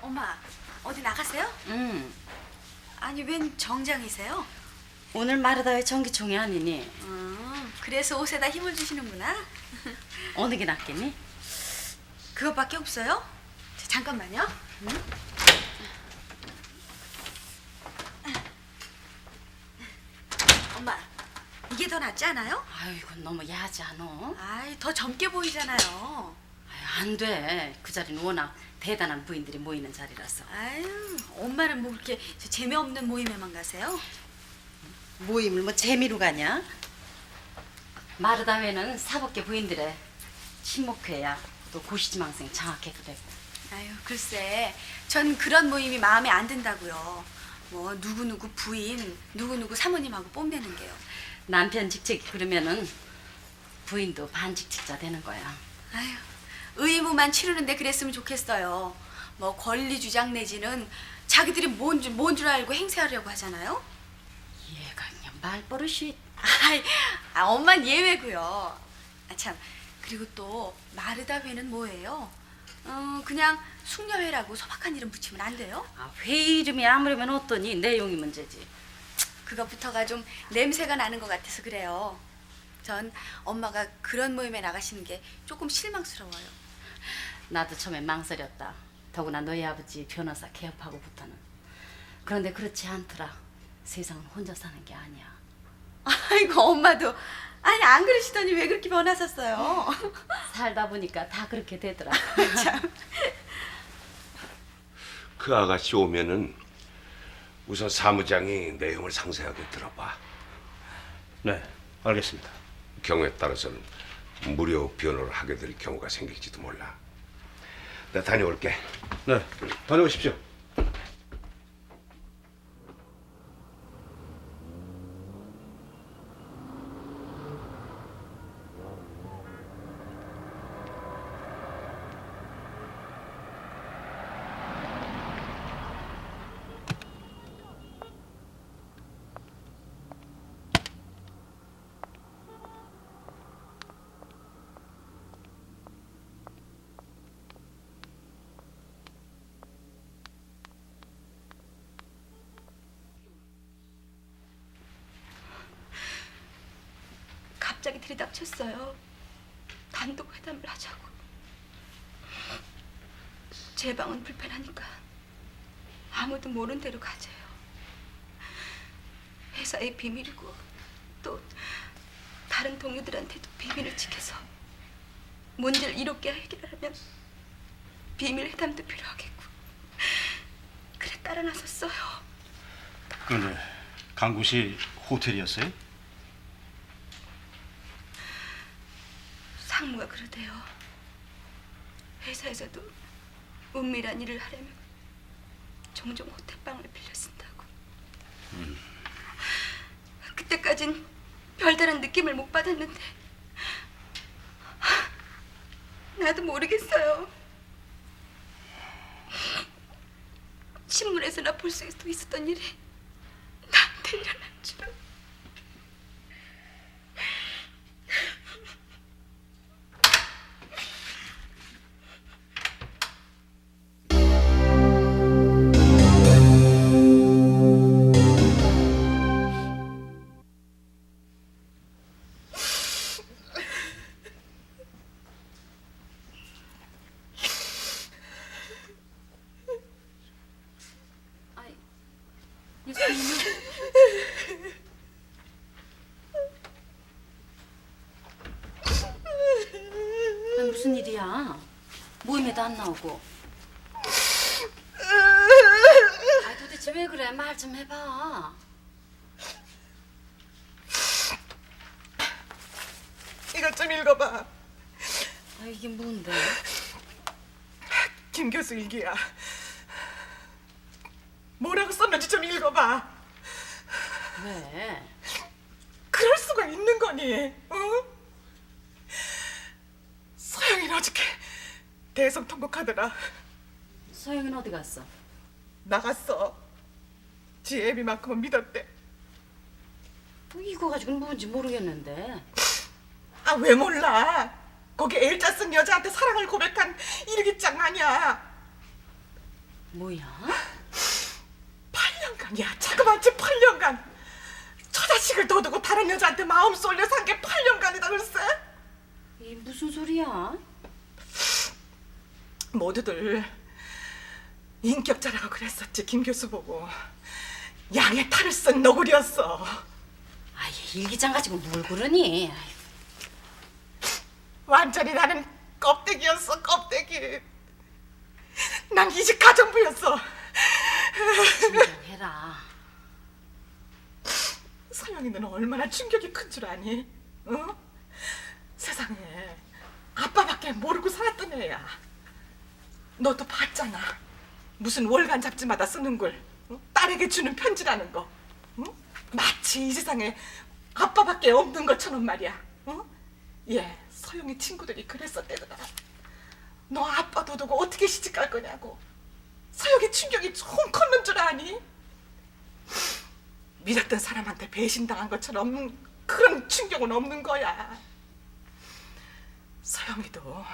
엄마, 어디 나가세요? 응. 아니, 웬 정장이세요? 오늘 마르다의 정기총이 아니니? 그래서 옷에다 힘을 주시는구나. 어느 게 낫겠니? 그것밖에 없어요? 잠깐만요. 엄마, 이게 더 낫지 않아요? 아이고 너무 야하지 않어? 아이, 더 젊게 보이잖아요. 아유, 안 돼. 그 자리는 워낙 대단한 부인들이 모이는 자리라서. 아유, 엄마는 뭐 그렇게 재미없는 모임에만 가세요? 모임을 뭐 재미로 가냐? 마르다회는 사법계 부인들의 친목회야. 또 고시지망생 장학회도 되고. 아유, 글쎄, 전 그런 모임이 마음에 안 든다고요. 뭐 누구누구 부인, 누구누구 사모님하고 뽐내는 게요. 남편 직책이 그러면은 부인도 반직책자 되는 거야. 아유, 의무만 치르는데 그랬으면 좋겠어요. 뭐 권리 주장 내지는 자기들이 뭔 줄 알고 행세하려고 하잖아요. 얘가 그냥 말버릇이. 아이, 엄만 예외고요. 아, 참, 그리고 또 마르다회는 뭐예요? 그냥 숙녀회라고 소박한 이름 붙이면 안 돼요? 아, 회 이름이 아무려면 어떠니? 내용이 문제지. 그것부터가 좀 냄새가 나는 것 같아서 그래요. 전 엄마가 그런 모임에 나가시는 게 조금 실망스러워요. 나도 처음에 망설였다. 더구나 너희 아버지 변호사 개업하고부터는. 그런데 그렇지 않더라. 세상은 혼자 사는 게 아니야. 아이고, 엄마도 아니 안 그러시더니 왜 그렇게 변하셨어요? 살다 보니까 다 그렇게 되더라. 참. 그 아가씨 오면은 우선 사무장이 내용을 상세하게 들어봐. 네, 알겠습니다. 경우에 따라서는 무료 변호를 하게 될 경우가 생길지도 몰라. 나 다녀올게. 네, 다녀오십시오. 갑자기 들이닥쳤어요. 단독 회담을 하자고. 제 방은 불편하니까 아무도 모르는 대로 가져요. 회사의 비밀이고 또 다른 동료들한테도 비밀을 지켜서 문제를 이롭게 해결하려면 비밀 회담도 필요하겠고 그래 따라 나섰어요. 그런데 간 곳이 호텔이었어요? 상무가 그러대요. 회사에서도 은밀한 일을 하려면 종종 호텔방을 빌려 쓴다고. 그때까진 별다른 느낌을 못 받았는데 나도 모르겠어요. 신문에서나 볼 수 있었던 일이 나한테 일어날 줄은. 아이, 이 소리는 아니, 무슨 일이야? 모임에도 안 나오고. 아, 도대체 왜 그래? 말 좀 해봐. 이것 좀 읽어봐. 아, 이게 뭔데? 김 교수 일기야. 뭐라고 썼는지 좀 읽어봐. 왜? 그럴 수가 있는 거니? 응? 서영이는 어저께 대성 통곡하더라. 서영이는 어디 갔어? 나갔어. 지 애비만큼은 믿었대. 뭐 이거 가지고는 뭔지 모르겠는데. 아, 왜 몰라? 거기 L자 쓴 여자한테 사랑을 고백한 일기장 아니야. 뭐야? 8년간이야. 자그마치 8년간. 저 자식을 둬두고 다른 여자한테 마음 쏠려 산 게 8년간이다 글쎄. 이 무슨 소리야? 모두들 인격자라고 그랬었지. 김 교수 보고 양의 탈을 쓴 너구리였어. 아, 얘 일기장 가지고 뭘 그러니? 완전히 나는 껍데기였어. 껍데기. 난 이 집 가정부였어. 진정해라. 서영이는 얼마나 충격이 큰 줄 아니? 어? 세상에 아빠밖에 모르고 살았던 애야. 너도 봤잖아. 무슨 월간 잡지마다 쓰는 걸, 어? 딸에게 주는 편지라는 거. 어? 마치 이 세상에 아빠밖에 없는 것처럼 말이야. 어? 예, 서영이 친구들이 그랬었대더라. 너 아빠도 두고 어떻게 시집갈 거냐고. 서영이 충격이 좀 컸는 줄 아니? 믿었던 사람한테 배신당한 것처럼 그런 충격은 없는 거야. 서영이도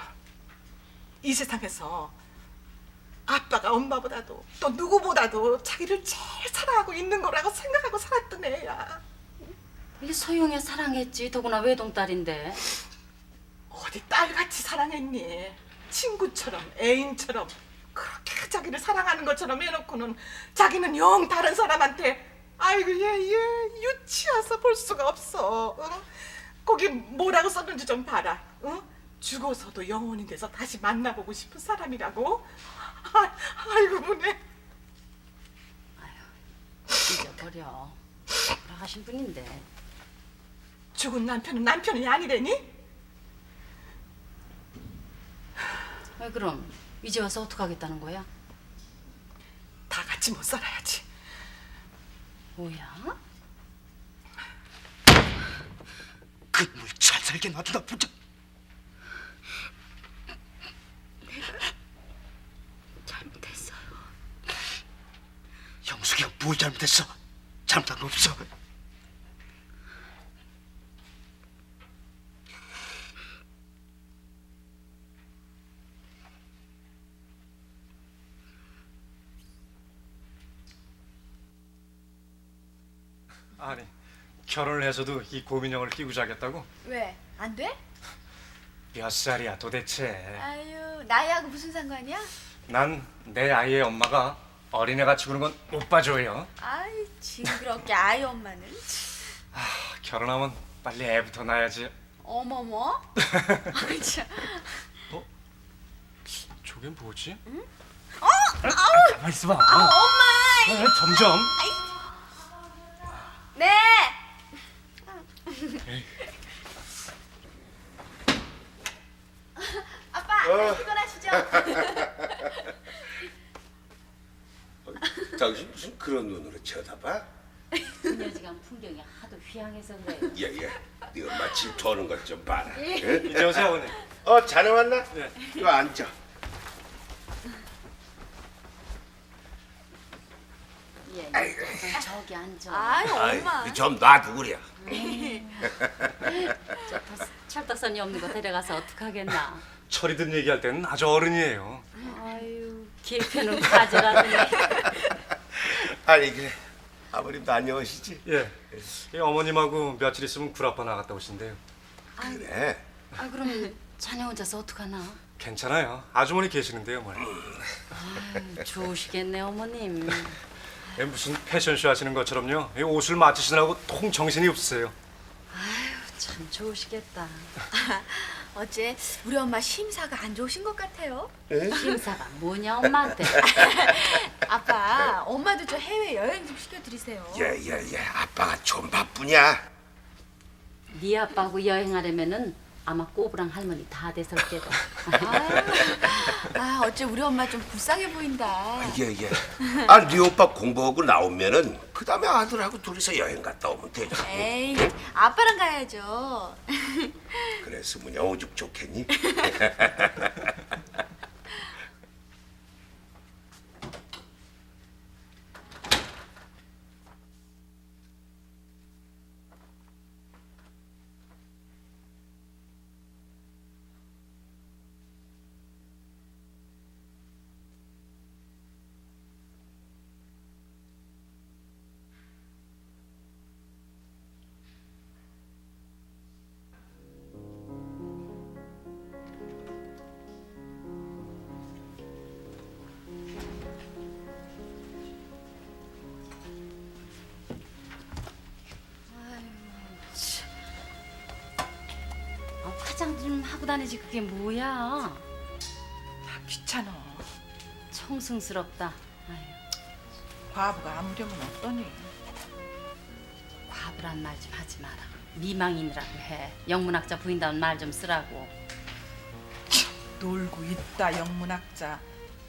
이 세상에서 아빠가 엄마보다도 또 누구보다도 자기를 제일 사랑하고 있는 거라고 생각하고 살았던 애야. 이 서영이 사랑했지. 더구나 외동딸인데. 어디 딸같이 사랑했니? 친구처럼 애인처럼 그렇게 자기를 사랑하는 것처럼 해놓고는 자기는 영 다른 사람한테 아이고 얘 유치해서 볼 수가 없어. 어? 거기 뭐라고 썼는지 좀 봐라. 어? 죽어서도 영혼이 돼서 다시 만나보고 싶은 사람이라고. 아이고 보네. 잊어버려. 돌아가신 분인데. 죽은 남편은 남편이 아니래니? 왜 그럼 이제 와서 어떡하겠다는 거야? 다 같이 못 살아야지. 뭐야? 그놈을 잘 살게 놔두나 보자. 잘못했어요. 영숙이가 뭘 잘못했어? 잘못한 거 없어. 아니, 결혼을 해서도 이 고민형을 끼고 자겠다고? 왜? 안 돼? 몇 살이야 도대체? 아유, 나이하고 무슨 상관이야? 난 내 아이의 엄마가 어린애같이 구는 건 못 봐줘요. 아이 징그럽게 아이 엄마는. 결혼하면 빨리 애부터 낳아야지. 어머머. 아이 참. 저게 뭐지? 가만 있어봐. 엄마. 점점. 네. 아빠 피곤하시죠? 당신 무슨 그런 눈으로 쳐다봐? 그녀지간 풍경이 하도 휘황해서 그래. 얘, 네 엄마 질투하는 것 좀 봐라. 응? 이제 오세요, 어머니. 자네 왔나? 네. 이거 앉아. 예, 아이고. 저기 앉아. 아이 엄마. 아이, 좀 놔두고 그래. 찰떡선이 없는 거 데려가서 어떡하겠나. 철이든 얘기할 때는 아주 어른이에요. 아유, 길편은 가져가더니. 아니 그래. 아버님도 안녕하시지? 예. 이 어머님하고 며칠 있으면 구라파 나갔다 오신대요. 그래. 아, 그럼 자네 혼자서 어떡하나? 괜찮아요. 아주머니 계시는데요, 어머니. 아유, 좋으시겠네, 어머님. 예, 무슨 패션쇼 하시는 것처럼요. 이 옷을 맞추시느라고 통 정신이 없으세요. 참 좋으시겠다. 어째 우리 엄마 심사가 안 좋으신 것 같아요. 심사가 뭐냐, 엄마한테. 아빠, 엄마도 저 해외 여행 좀 시켜드리세요. 얘, 아빠가 좀 바쁘냐? 네 아빠하고 여행하려면은 아마 꼬부랑 할머니 다 됐을 게다. 어째 우리 엄마 좀 불쌍해 보인다. 얘. 네 오빠 공부하고 나오면은 그 다음에 아들하고 둘이서 여행 갔다 오면 되지. 에이, 아빠랑 가야죠. 그래, 스무냐 오죽 좋겠니? 화장 좀 하고 다니지 그게 뭐야? 귀찮아. 청승스럽다. 아유, 과부가 아무렴은 없더니. 과부란 말 좀 하지 마라. 미망인이라고 해. 영문학자 부인다운 말 좀 쓰라고. 놀고 있다 영문학자.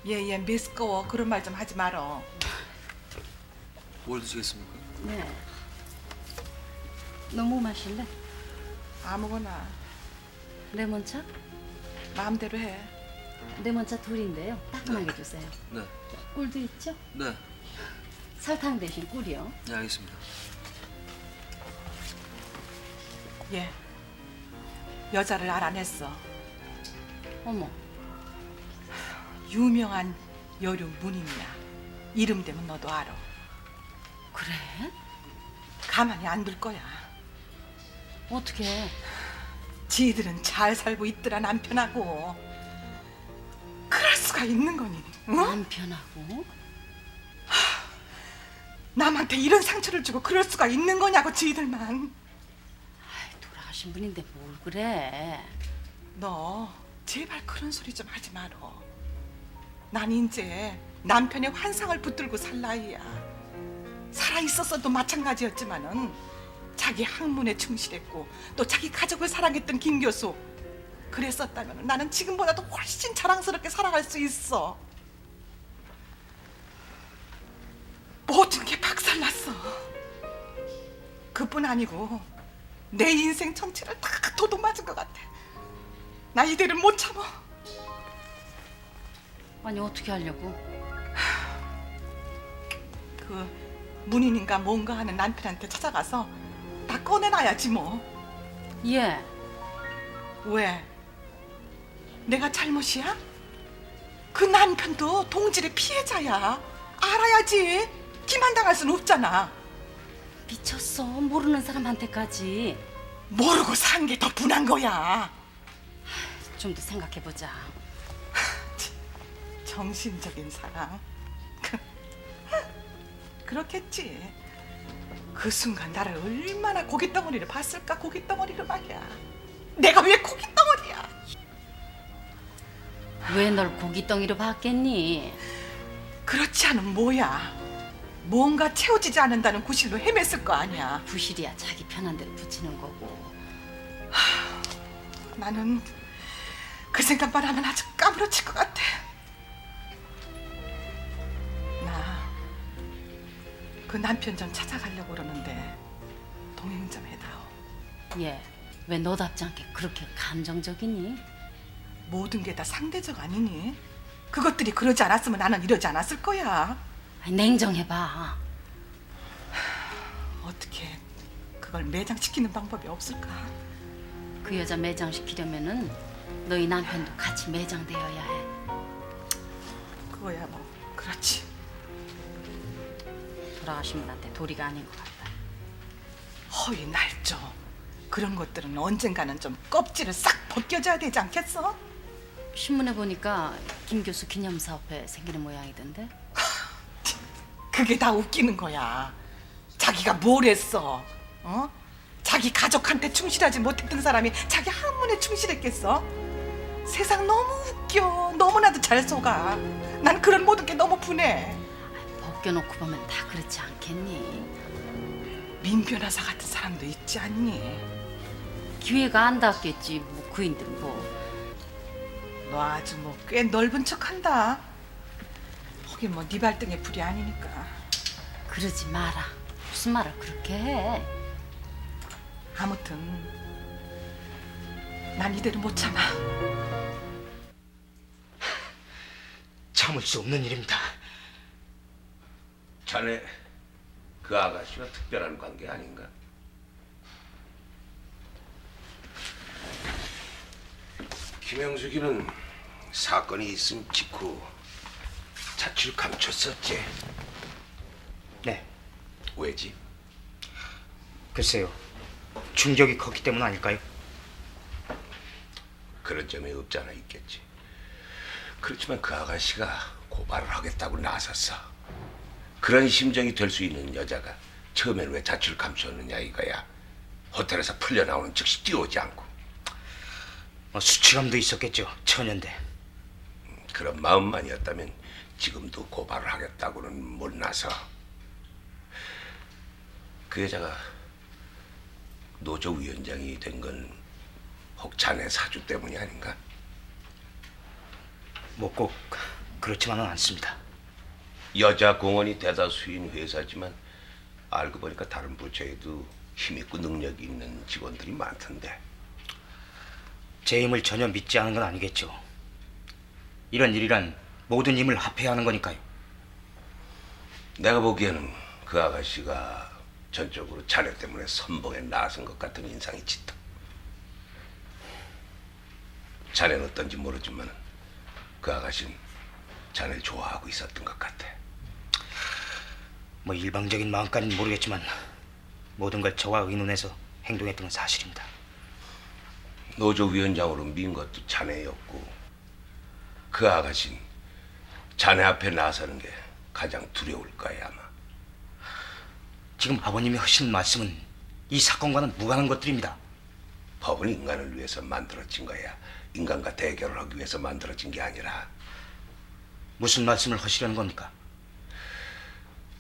얘 메스꺼워. 그런 말 좀 하지 말어. 뭘 드시겠습니까? 네. 너 뭐 마실래? 아무거나 레몬차? 마음대로 해. 레몬차 둘인데요. 따끔하게 주세요. 네, 꿀도 있죠? 네, 설탕 대신 꿀이요. 네 알겠습니다. 얘 여자를 알아냈어. 어머, 유명한 여류 문인이야. 이름 되면 너도 알아. 그래? 가만히 안 둘 거야. 어떻게? 지들은 잘 살고 있더라 남편하고. 그럴 수가 있는 거니? 응? 남편하고? 남한테 이런 상처를 주고 그럴 수가 있는 거냐고 지들만. 아이, 돌아가신 분인데 뭘 그래? 너 제발 그런 소리 좀 하지 말어. 난 이제 남편의 환상을 붙들고 살 나이야. 살아있었어도 마찬가지였지만은 자기 학문에 충실했고 또 자기 가족을 사랑했던 김 교수. 그랬었다면 나는 지금보다도 훨씬 자랑스럽게 살아갈 수 있어. 모든 게 박살났어. 그뿐 아니고 내 인생 전체를 다 도둑맞은 것 같아. 나 이대로 못 참아. 아니 어떻게 하려고? 그 문인인가 뭔가 하는 남편한테 찾아가서 다 꺼내놔야지 뭐. 예. 왜? 내가 잘못이야? 그 남편도 동질의 피해자야. 알아야지. 기만당할 순 없잖아. 미쳤어. 모르는 사람한테까지. 모르고 산 게 더 분한 거야. 좀 더 생각해보자. 정신적인 사랑. 그렇겠지. 그 순간 나를 얼마나 고깃덩어리를 봤을까. 고깃덩어리를 말이야. 내가 왜 고깃덩어리야? 왜 널 고깃덩이로 봤겠니? 그렇지 않으면 뭐야? 뭔가 채워지지 않는다는 구실로 헤맸을 거 아니야. 부실이야 자기 편한 대로 붙이는 거고. 나는 그 생각만 하면 아주 까무러칠 것 같아. 나 그 남편 좀 찾아가려고 그러는데 동행 좀 해다오. 얘 왜 너답지 않게 그렇게 감정적이니? 모든 게 다 상대적 아니니? 그것들이 그러지 않았으면 나는 이러지 않았을 거야. 아니, 냉정해봐. 어떻게 그걸 매장시키는 방법이 없을까? 그 여자 매장시키려면은 너희 남편도 같이 매장되어야 해. 그거야 뭐 그렇지. 돌아가신 분한테 도리가 아닌 것 같다. 허위 날조 그런 것들은 언젠가는 좀 껍질을 싹 벗겨져야 되지 않겠어? 신문에 보니까 김 교수 기념사업회 생기는 모양이던데. 그게 다 웃기는 거야. 자기가 뭘 했어? 어? 자기 가족한테 충실하지 못했던 사람이 자기 한문에 충실했겠어? 세상 너무 웃겨. 너무나도 잘 속아. 난 그런 모든 게 너무 분해. 벗겨놓고 보면 다 그렇지 않겠니? 민 변호사 같은 사람도 있지 않니? 기회가 안 닿았겠지. 뭐 그인들 뭐. 너 아주 뭐 꽤 넓은 척한다. 하긴 뭐 네 발등에 불이 아니니까. 그러지 마라. 무슨 말을 그렇게 해? 아무튼 난 이대로 못 참아. 참을 수 없는 일입니다. 자네 그 아가씨와 특별한 관계 아닌가? 김영숙이는 사건이 있음 직후 자취를 감췄었지. 네, 왜지? 글쎄요. 충격이 컸기 때문 아닐까요? 그런 점이 없지 않아 있겠지. 그렇지만 그 아가씨가 고발을 하겠다고 나섰어. 그런 심정이 될 수 있는 여자가 처음엔 왜 자취를 감추었느냐 이거야. 호텔에서 풀려나오는 즉시 뛰어오지 않고. 수치감도 있었겠죠. 처녀인데. 그런 마음만이었다면 지금도 고발을 하겠다고는 못 나서. 그 여자가 노조 위원장이 된 건 혹 자네 사주 때문이 아닌가? 뭐 꼭 그렇지만은 않습니다. 여자 공원이 대다수인 회사지만 알고 보니까 다른 부처에도 힘있고 능력이 있는 직원들이 많던데. 제 힘을 전혀 믿지 않은 건 아니겠죠. 이런 일이란 모든 힘을 합해야 하는 거니까요. 내가 보기에는 그 아가씨가 전적으로 자네 때문에 선봉에 나선 것 같은 인상이 짙어. 자네는 어떤지 모르지만 그 아가씨는 자네를 좋아하고 있었던 것 같아. 뭐 일방적인 마음까지는 모르겠지만 모든 걸 저와 의논해서 행동했던 건 사실입니다. 노조 위원장으로 민 것도 자네였고 그 아가씨는 자네 앞에 나서는 게 가장 두려울 거야 아마. 지금 아버님이 하시는 말씀은 이 사건과는 무관한 것들입니다. 법은 인간을 위해서 만들어진 거야. 인간과 대결을 하기 위해서 만들어진 게 아니라. 무슨 말씀을 하시려는 겁니까?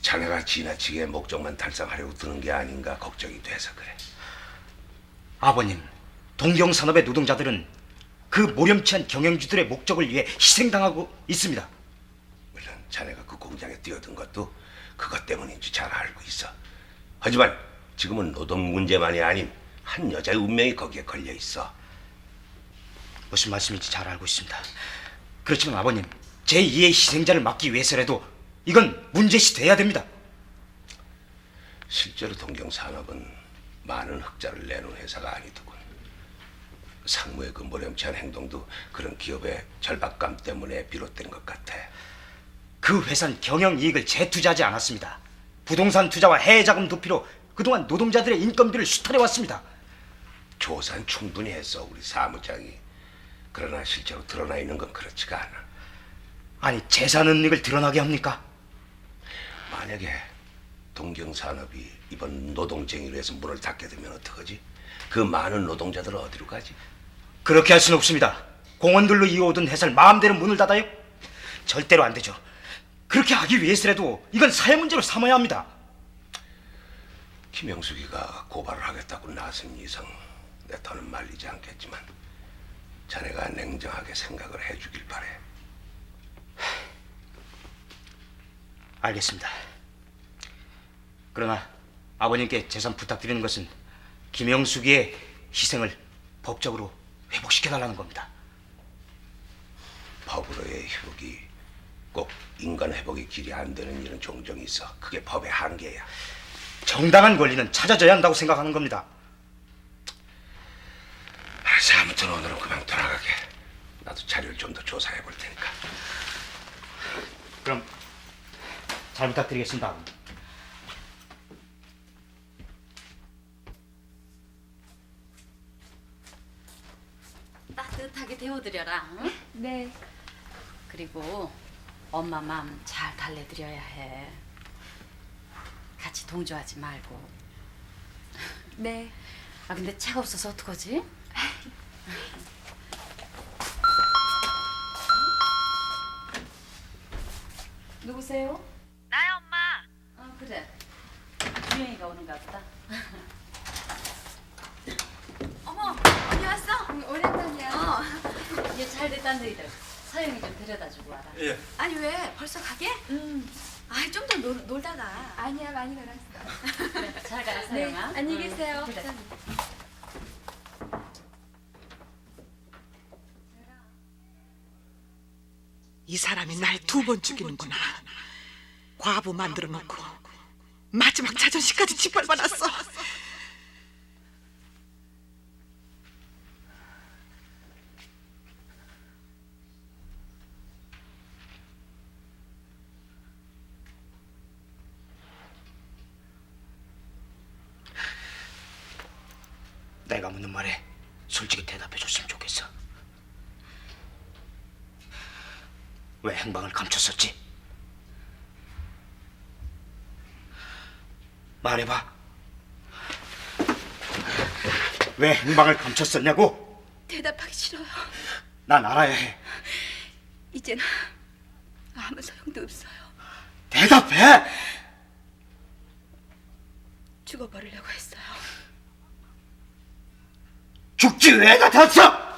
자네가 지나치게 목적만 달성하려고 드는 게 아닌가 걱정이 돼서 그래. 아버님, 동경산업의 노동자들은 그 모렴치한 경영주들의 목적을 위해 희생당하고 있습니다. 물론 자네가 그 공장에 뛰어든 것도 그것 때문인지 잘 알고 있어. 하지만 지금은 노동 문제만이 아닌 한 여자의 운명이 거기에 걸려 있어. 무슨 말씀인지 잘 알고 있습니다. 그렇지만 아버님, 제2의 희생자를 막기 위해서라도 이건 문제시 돼야 됩니다. 실제로 동경산업은 많은 흑자를 내는 회사가 아니더군. 상무의 그 모렴치한 행동도 그런 기업의 절박감 때문에 비롯된 것 같아. 그 회사는 경영이익을 재투자하지 않았습니다. 부동산 투자와 해외자금 도피로 그동안 노동자들의 인건비를 수탈해왔습니다. 조사는 충분히 했어 우리 사무장이. 그러나 실제로 드러나 있는 건 그렇지가 않아. 아니 재산 은닉을 드러나게 합니까? 만약에 동경산업이 이번 노동쟁이로 해서 문을 닫게 되면 어떡하지? 그 많은 노동자들은 어디로 가지? 그렇게 할 수는 없습니다. 공원들로 이어오던 회사를 마음대로 문을 닫아요? 절대로 안 되죠. 그렇게 하기 위해서라도 이건 사회 문제로 삼아야 합니다. 김영숙이가 고발을 하겠다고 나선 이상 내 더는 말리지 않겠지만 자네가 냉정하게 생각을 해주길 바래. 알겠습니다. 그러나 아버님께 재산 부탁드리는 것은 김영숙이의 희생을 법적으로 회복시켜달라는 겁니다. 법으로의 회복이 꼭 인간 회복의 길이 안 되는 일은 종종 있어. 그게 법의 한계야. 정당한 권리는 찾아져야 한다고 생각하는 겁니다. 알았어, 아무튼 오늘은 그만 돌아가게. 나도 자료를 좀 더 조사해 볼 테니까. 그럼 잘 부탁드리겠습니다, 아버님. 따뜻하게 데워드려라. 응? 네. 그리고 엄마 마음 잘 달래드려야 해. 같이 동조하지 말고. 네. 아 근데 차가 없어서 어떡하지? 누구세요? 나야 엄마. 아 그래. 주영이가 오는가 보다. 어머, 언니 왔어? 오랜만이야. 이제 잘 됐단 너희들. 서영이 좀 데려다주고 와라. 예. 아니 왜 벌써 가게? 아이 좀 더 놀다가. 아니야, 많이 놀았어. 그래, 잘 가라 네, 서영아. 안녕히 계세요. 그래. 이 사람이 날 두 번 죽이는구나. 과부 만들어 놓고 마지막 자존심까지 짓밟아놨어. 내가 묻는 말에 솔직히 대답해 줬으면 좋겠어. 왜 행방을 감췄었지? 말해봐. 왜 행방을 감췄었냐고? 대답하기 싫어요. 난 알아야 해. 이제는 아무 소용도 없어요. 대답해! 죽어버리려고 했어요. 죽지 왜 나타났어?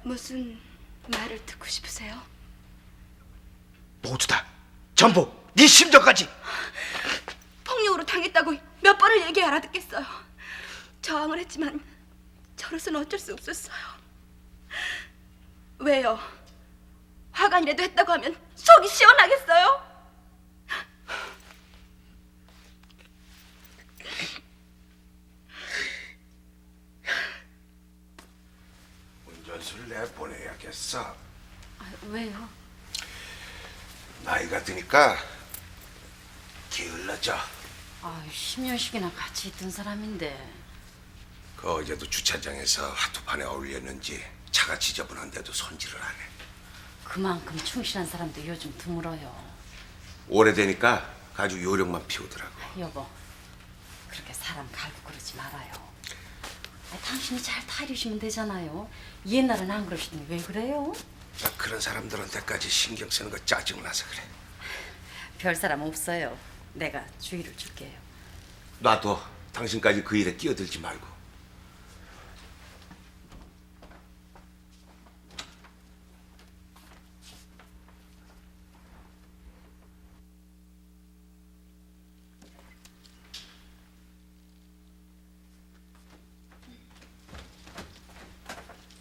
무슨 말을 듣고 싶으세요? 모두 다 전부 네 심정까지. 폭력으로 당했다고 몇 번을 얘기 알아듣겠어요. 저항을 했지만 저로서는 어쩔 수 없었어요. 왜요? 화관이라도 했다고 하면 속이 시원하겠어요? 운전수를 내보내야겠어. 아, 왜요? 나이가 드니까 게을러져. 아 10년씩이나 같이 있던 사람인데. 그 어제도 주차장에서 하투판에 어울렸는지 차가 지저분한데도 손질을 안 해. 그만큼 충실한 사람도 요즘 드물어요. 오래되니까 아주 요령만 피우더라고. 여보, 그렇게 사람 갈고 그러지 말아요. 아, 당신이 잘 타이르시면 되잖아요. 옛날엔 안 그러시더니 왜 그래요? 나 그런 사람들한테까지 신경 쓰는 거 짜증나서 그래. 별 사람 없어요. 내가 주의를 줄게요. 놔둬. 당신까지 그 일에 끼어들지 말고.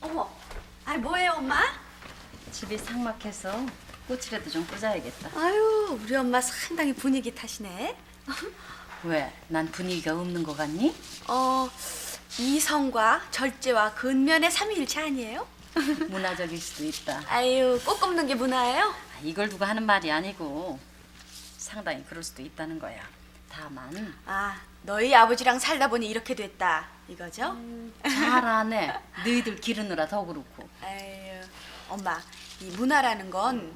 어머, 아니 뭐예요 엄마? 집이 삭막해서 꽃이라도 좀 꽂아야겠다. 아유, 우리 엄마 상당히 분위기 타시네. 왜? 난 분위기가 없는 거 같니? 이성과 절제와 근면의 삼위일체 아니에요? 문화적일 수도 있다. 아유, 꽃 꼽는 게 문화예요? 아, 이걸 두고 하는 말이 아니고 상당히 그럴 수도 있다는 거야. 다만 아, 너희 아버지랑 살다 보니 이렇게 됐다 이거죠? 잘하네. 너희들 기르느라 더 그렇고. 아유, 엄마, 이 문화라는 건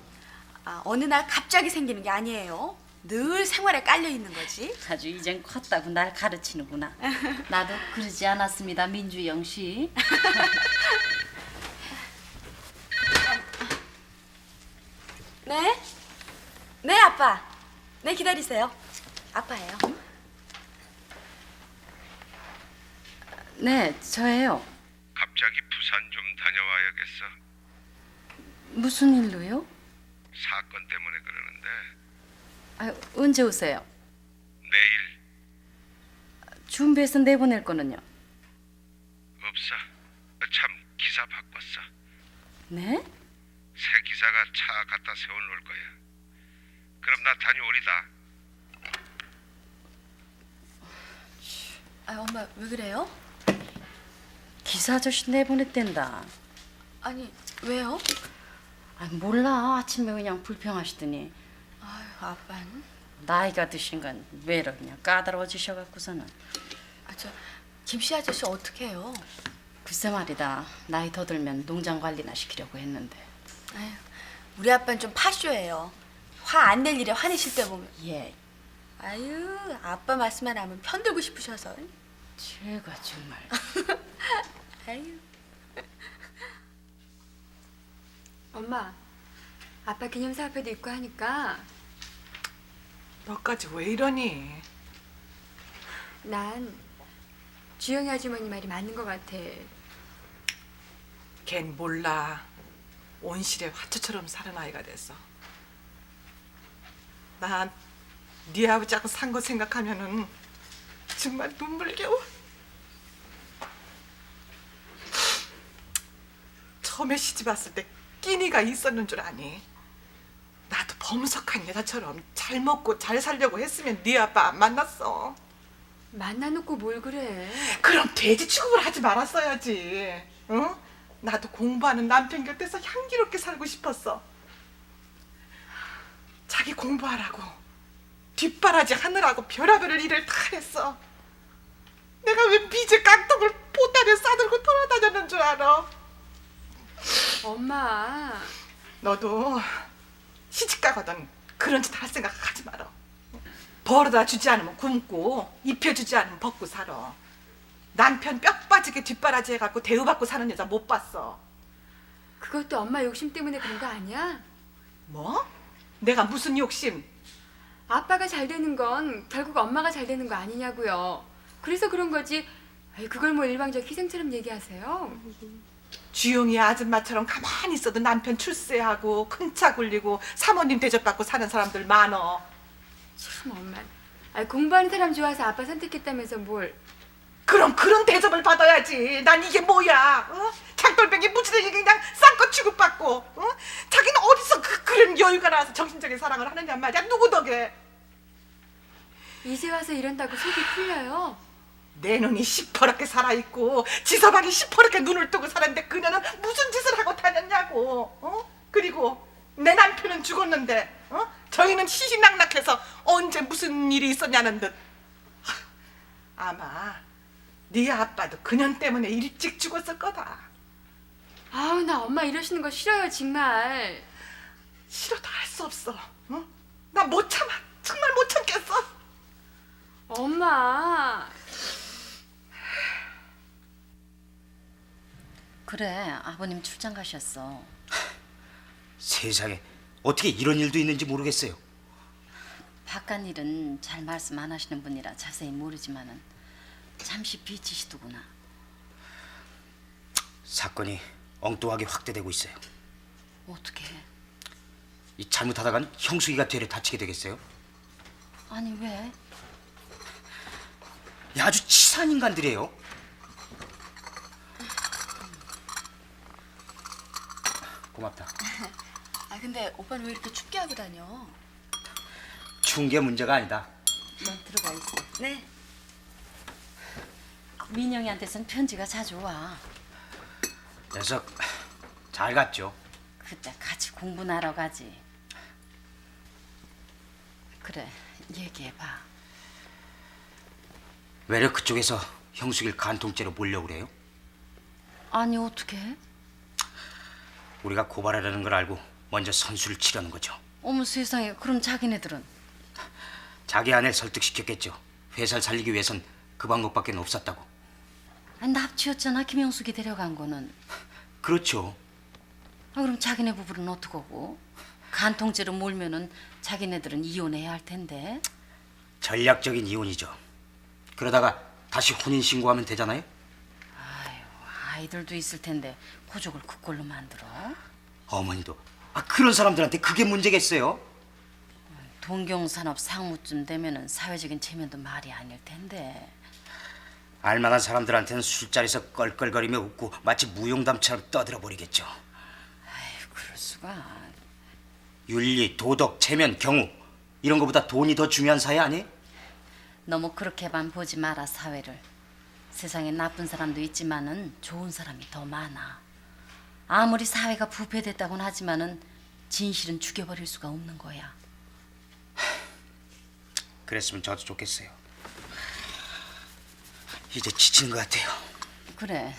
어느 날 갑자기 생기는 게 아니에요. 늘 생활에 깔려 있는 거지. 아주 이젠 컸다고 날 가르치는구나. 나도 그러지 않았습니다, 민주영 씨. 네? 네, 아빠. 네, 기다리세요. 아빠예요. 네, 저예요. 갑자기 부산 좀 다녀와야겠어. 무슨 일로요? 사건 때문에 그러는데 아, 언제 오세요? 내일 준비해서 내보낼 거는요. 없어. 참 기사 바꿨어. 네? 새 기사가 차 갖다 세워놓을 거야. 그럼 나 다녀오리다. 아, 엄마 왜 그래요? 기사 아저씨 내보냈댄다. 아니, 왜요? 아, 몰라. 아침에 그냥 불평하시더니 아유, 아빠는? 나이가 드신 건 왜로 그냥 까다로워지셔갖고서는. 저 김씨 아저씨 어떻게 해요? 글쎄 말이다. 나이 더 들면 농장 관리나 시키려고 했는데. 아유, 우리 아빠는 좀 파쇼예요. 화 안 낼 일에 화내실 때 보면. 예, 아유, 아빠 말씀만 하면 편들고 싶으셔서. 제가 정말. 아유. 엄마, 아빠 기념사업회도 있고 하니까 너까지 왜 이러니? 난 주영이 아주머니 말이 맞는 것 같아. 걘 몰라. 온실의 화초처럼 사는 아이가 됐어. 난 네 아버지하고 산 거 생각하면은 정말 눈물겨워. 처음에 시집 왔을 때 끼니가 있었는 줄 아니? 나도 범석한 여자처럼 잘 먹고 잘 살려고 했으면 네 아빠 안 만났어. 만나놓고 뭘 그래? 그럼 돼지 취급을 하지 말았어야지. 응? 나도 공부하는 남편 곁에서 향기롭게 살고 싶었어. 자기 공부하라고 뒷바라지 하느라고 별의별 일을 다 했어. 내가 왜 미제 깡통을 보따리에 싸들고 돌아다녔는 줄 알아? 엄마, 너도 시집가거든 그런 짓 할 생각 하지 마라. 벌어다 주지 않으면 굶고 입혀주지 않으면 벗고 살아. 남편 뼈 빠지게 뒷바라지 해갖고 대우받고 사는 여자 못 봤어. 그것도 엄마 욕심 때문에 그런 거 아니야? 뭐? 내가 무슨 욕심? 아빠가 잘 되는 건 결국 엄마가 잘 되는 거 아니냐고요. 그래서 그런 거지. 아이, 그걸 뭐 일방적 희생처럼 얘기하세요? 주영이 아줌마처럼 가만히 있어도 남편 출세하고 큰 차 굴리고 사모님 대접받고 사는 사람들 많어. 참 엄마. 아이, 공부하는 사람 좋아서 아빠 선택했다면서 뭘? 그럼 그런 대접을 받아야지. 난 이게 뭐야? 어? 장돌뱅이 무지랭이 그냥 싼거 취급받고. 어? 자기는 어디서 그런 여유가 나와서 정신적인 사랑을 하느냐 말이야. 누구 덕에? 이제 와서 이런다고 속이 풀려요? 내 눈이 시퍼렇게 살아있고 지서방이 시퍼렇게 눈을 뜨고 사는데 그녀는 무슨 짓을 하고 다녔냐고. 어? 그리고 내 남편은 죽었는데 저희는 시시낙낙해서 언제 무슨 일이 있었냐는 듯. 아마 네 아빠도 그년 때문에 일찍 죽었을 거다. 아우, 나 엄마 이러시는 거 싫어요, 정말. 싫어도 할 수 없어. 나 못 참아. 정말 못 참겠어. 엄마. 그래, 아버님 출장 가셨어. 세상에 어떻게 이런 일도 있는지 모르겠어요. 바깥 일은 잘 말씀 안 하시는 분이라 자세히 모르지만은 잠시 비치시더구나. 사건이 엉뚱하게 확대되고 있어요. 어떻게? 이 잘못하다간 형수기가 되려 다치게 되겠어요. 아니 왜? 야, 아주 치사한 인간들이에요. 고맙다. 아, 근데 오빠는 왜 이렇게 춥게 하고 다녀? 추운 게 문제가 아니다. 넌 들어가 있어. 네. 민영이한테선 편지가 자주 와. 녀석 잘 갔죠. 그때 같이 공부나 하러 가지. 그래, 얘기해봐. 외려 그쪽에서 형숙이를 간통죄로 몰려고 그래요? 아니 어떻게? 우리가 고발하려는 걸 알고 먼저 선수를 치려는 거죠. 어머 세상에, 그럼 자기네들은? 자기 아내를 설득시켰겠죠. 회사를 살리기 위해선 그 방법밖에 없었다고. 아니 납치였잖아, 김영숙이 데려간 거는. 그렇죠. 아, 그럼 자기네 부부는 어떡하고? 간통죄로 몰면은 자기네들은 이혼해야 할 텐데. 전략적인 이혼이죠. 그러다가 다시 혼인신고하면 되잖아요. 아이들도 있을 텐데 고족을 그꼴로 만들어? 어머니도 그런 사람들한테 그게 문제겠어요? 동경산업 상무쯤 되면은 사회적인 체면도 말이 아닐 텐데. 알만한 사람들한테는 술자리에서 껄껄거리며 웃고 마치 무용담처럼 떠들어 버리겠죠. 그럴 수가. 윤리, 도덕, 체면, 경우 이런 거보다 돈이 더 중요한 사회 아니에요? 너무 그렇게만 보지 마라, 사회를. 세상에 나쁜 사람도 있지만은 좋은 사람이 더 많아. 아무리 사회가 부패됐다고는 하지만은 진실은 죽여버릴 수가 없는 거야. 그랬으면 저도 좋겠어요. 이제 지치는 것 같아요. 그래,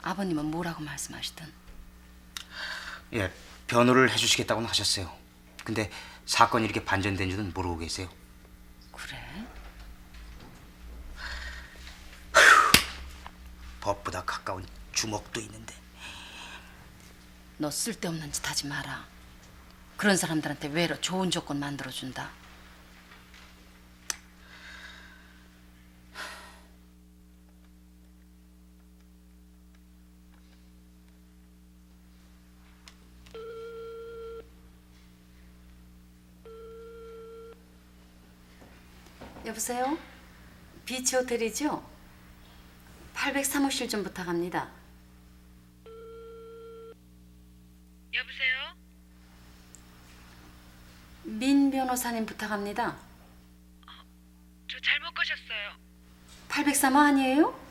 아버님은 뭐라고 말씀하시든. 예, 변호를 해주시겠다고는 하셨어요. 근데 사건이 이렇게 반전된 줄은 모르고 계세요. 그래? 법보다 가까운 주먹도 있는데. 너 쓸데없는 짓 하지 마라. 그런 사람들한테 외로 좋은 조건 만들어준다. 여보세요? 비치 호텔이죠? 803호실 좀 부탁합니다. 여보세요? 민 변호사님 부탁합니다. 저 잘못 거셨어요. 803호 아니에요?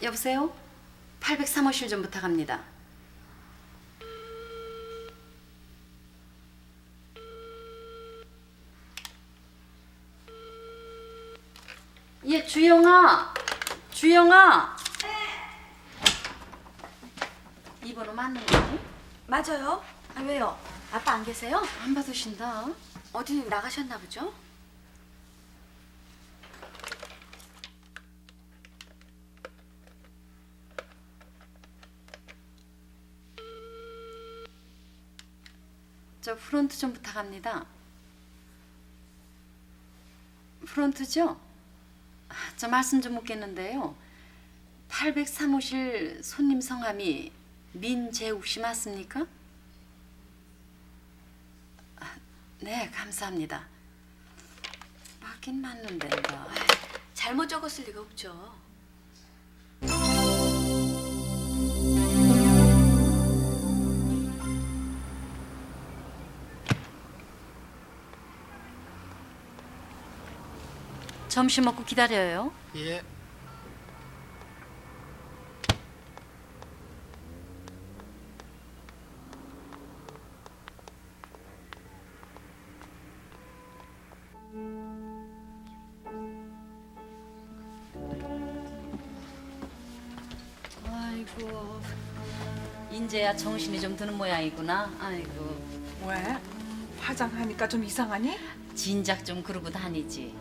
여보세요? 803호실 좀 부탁합니다. 예, 주영아. 주영아. 이 번호 맞는 거니? 맞아요. 아, 왜요? 아빠 안 계세요? 안 받으신다. 어디 나가셨나 보죠? 저 프론트 좀 부탁합니다. 프론트죠? 저 말씀 좀 묻겠는데요. 803호실 손님 성함이 민재욱 씨 맞습니까? 네, 감사합니다. 맞긴 맞는데 뭐. 잘못 적었을 리가 없죠. 점심 먹고 기다려요. 예. 아이고, 인제야 정신이 좀 드는 모양이구나. 아이고, 왜? 화장하니까 좀 이상하니? 진작 좀 그러고 다니지.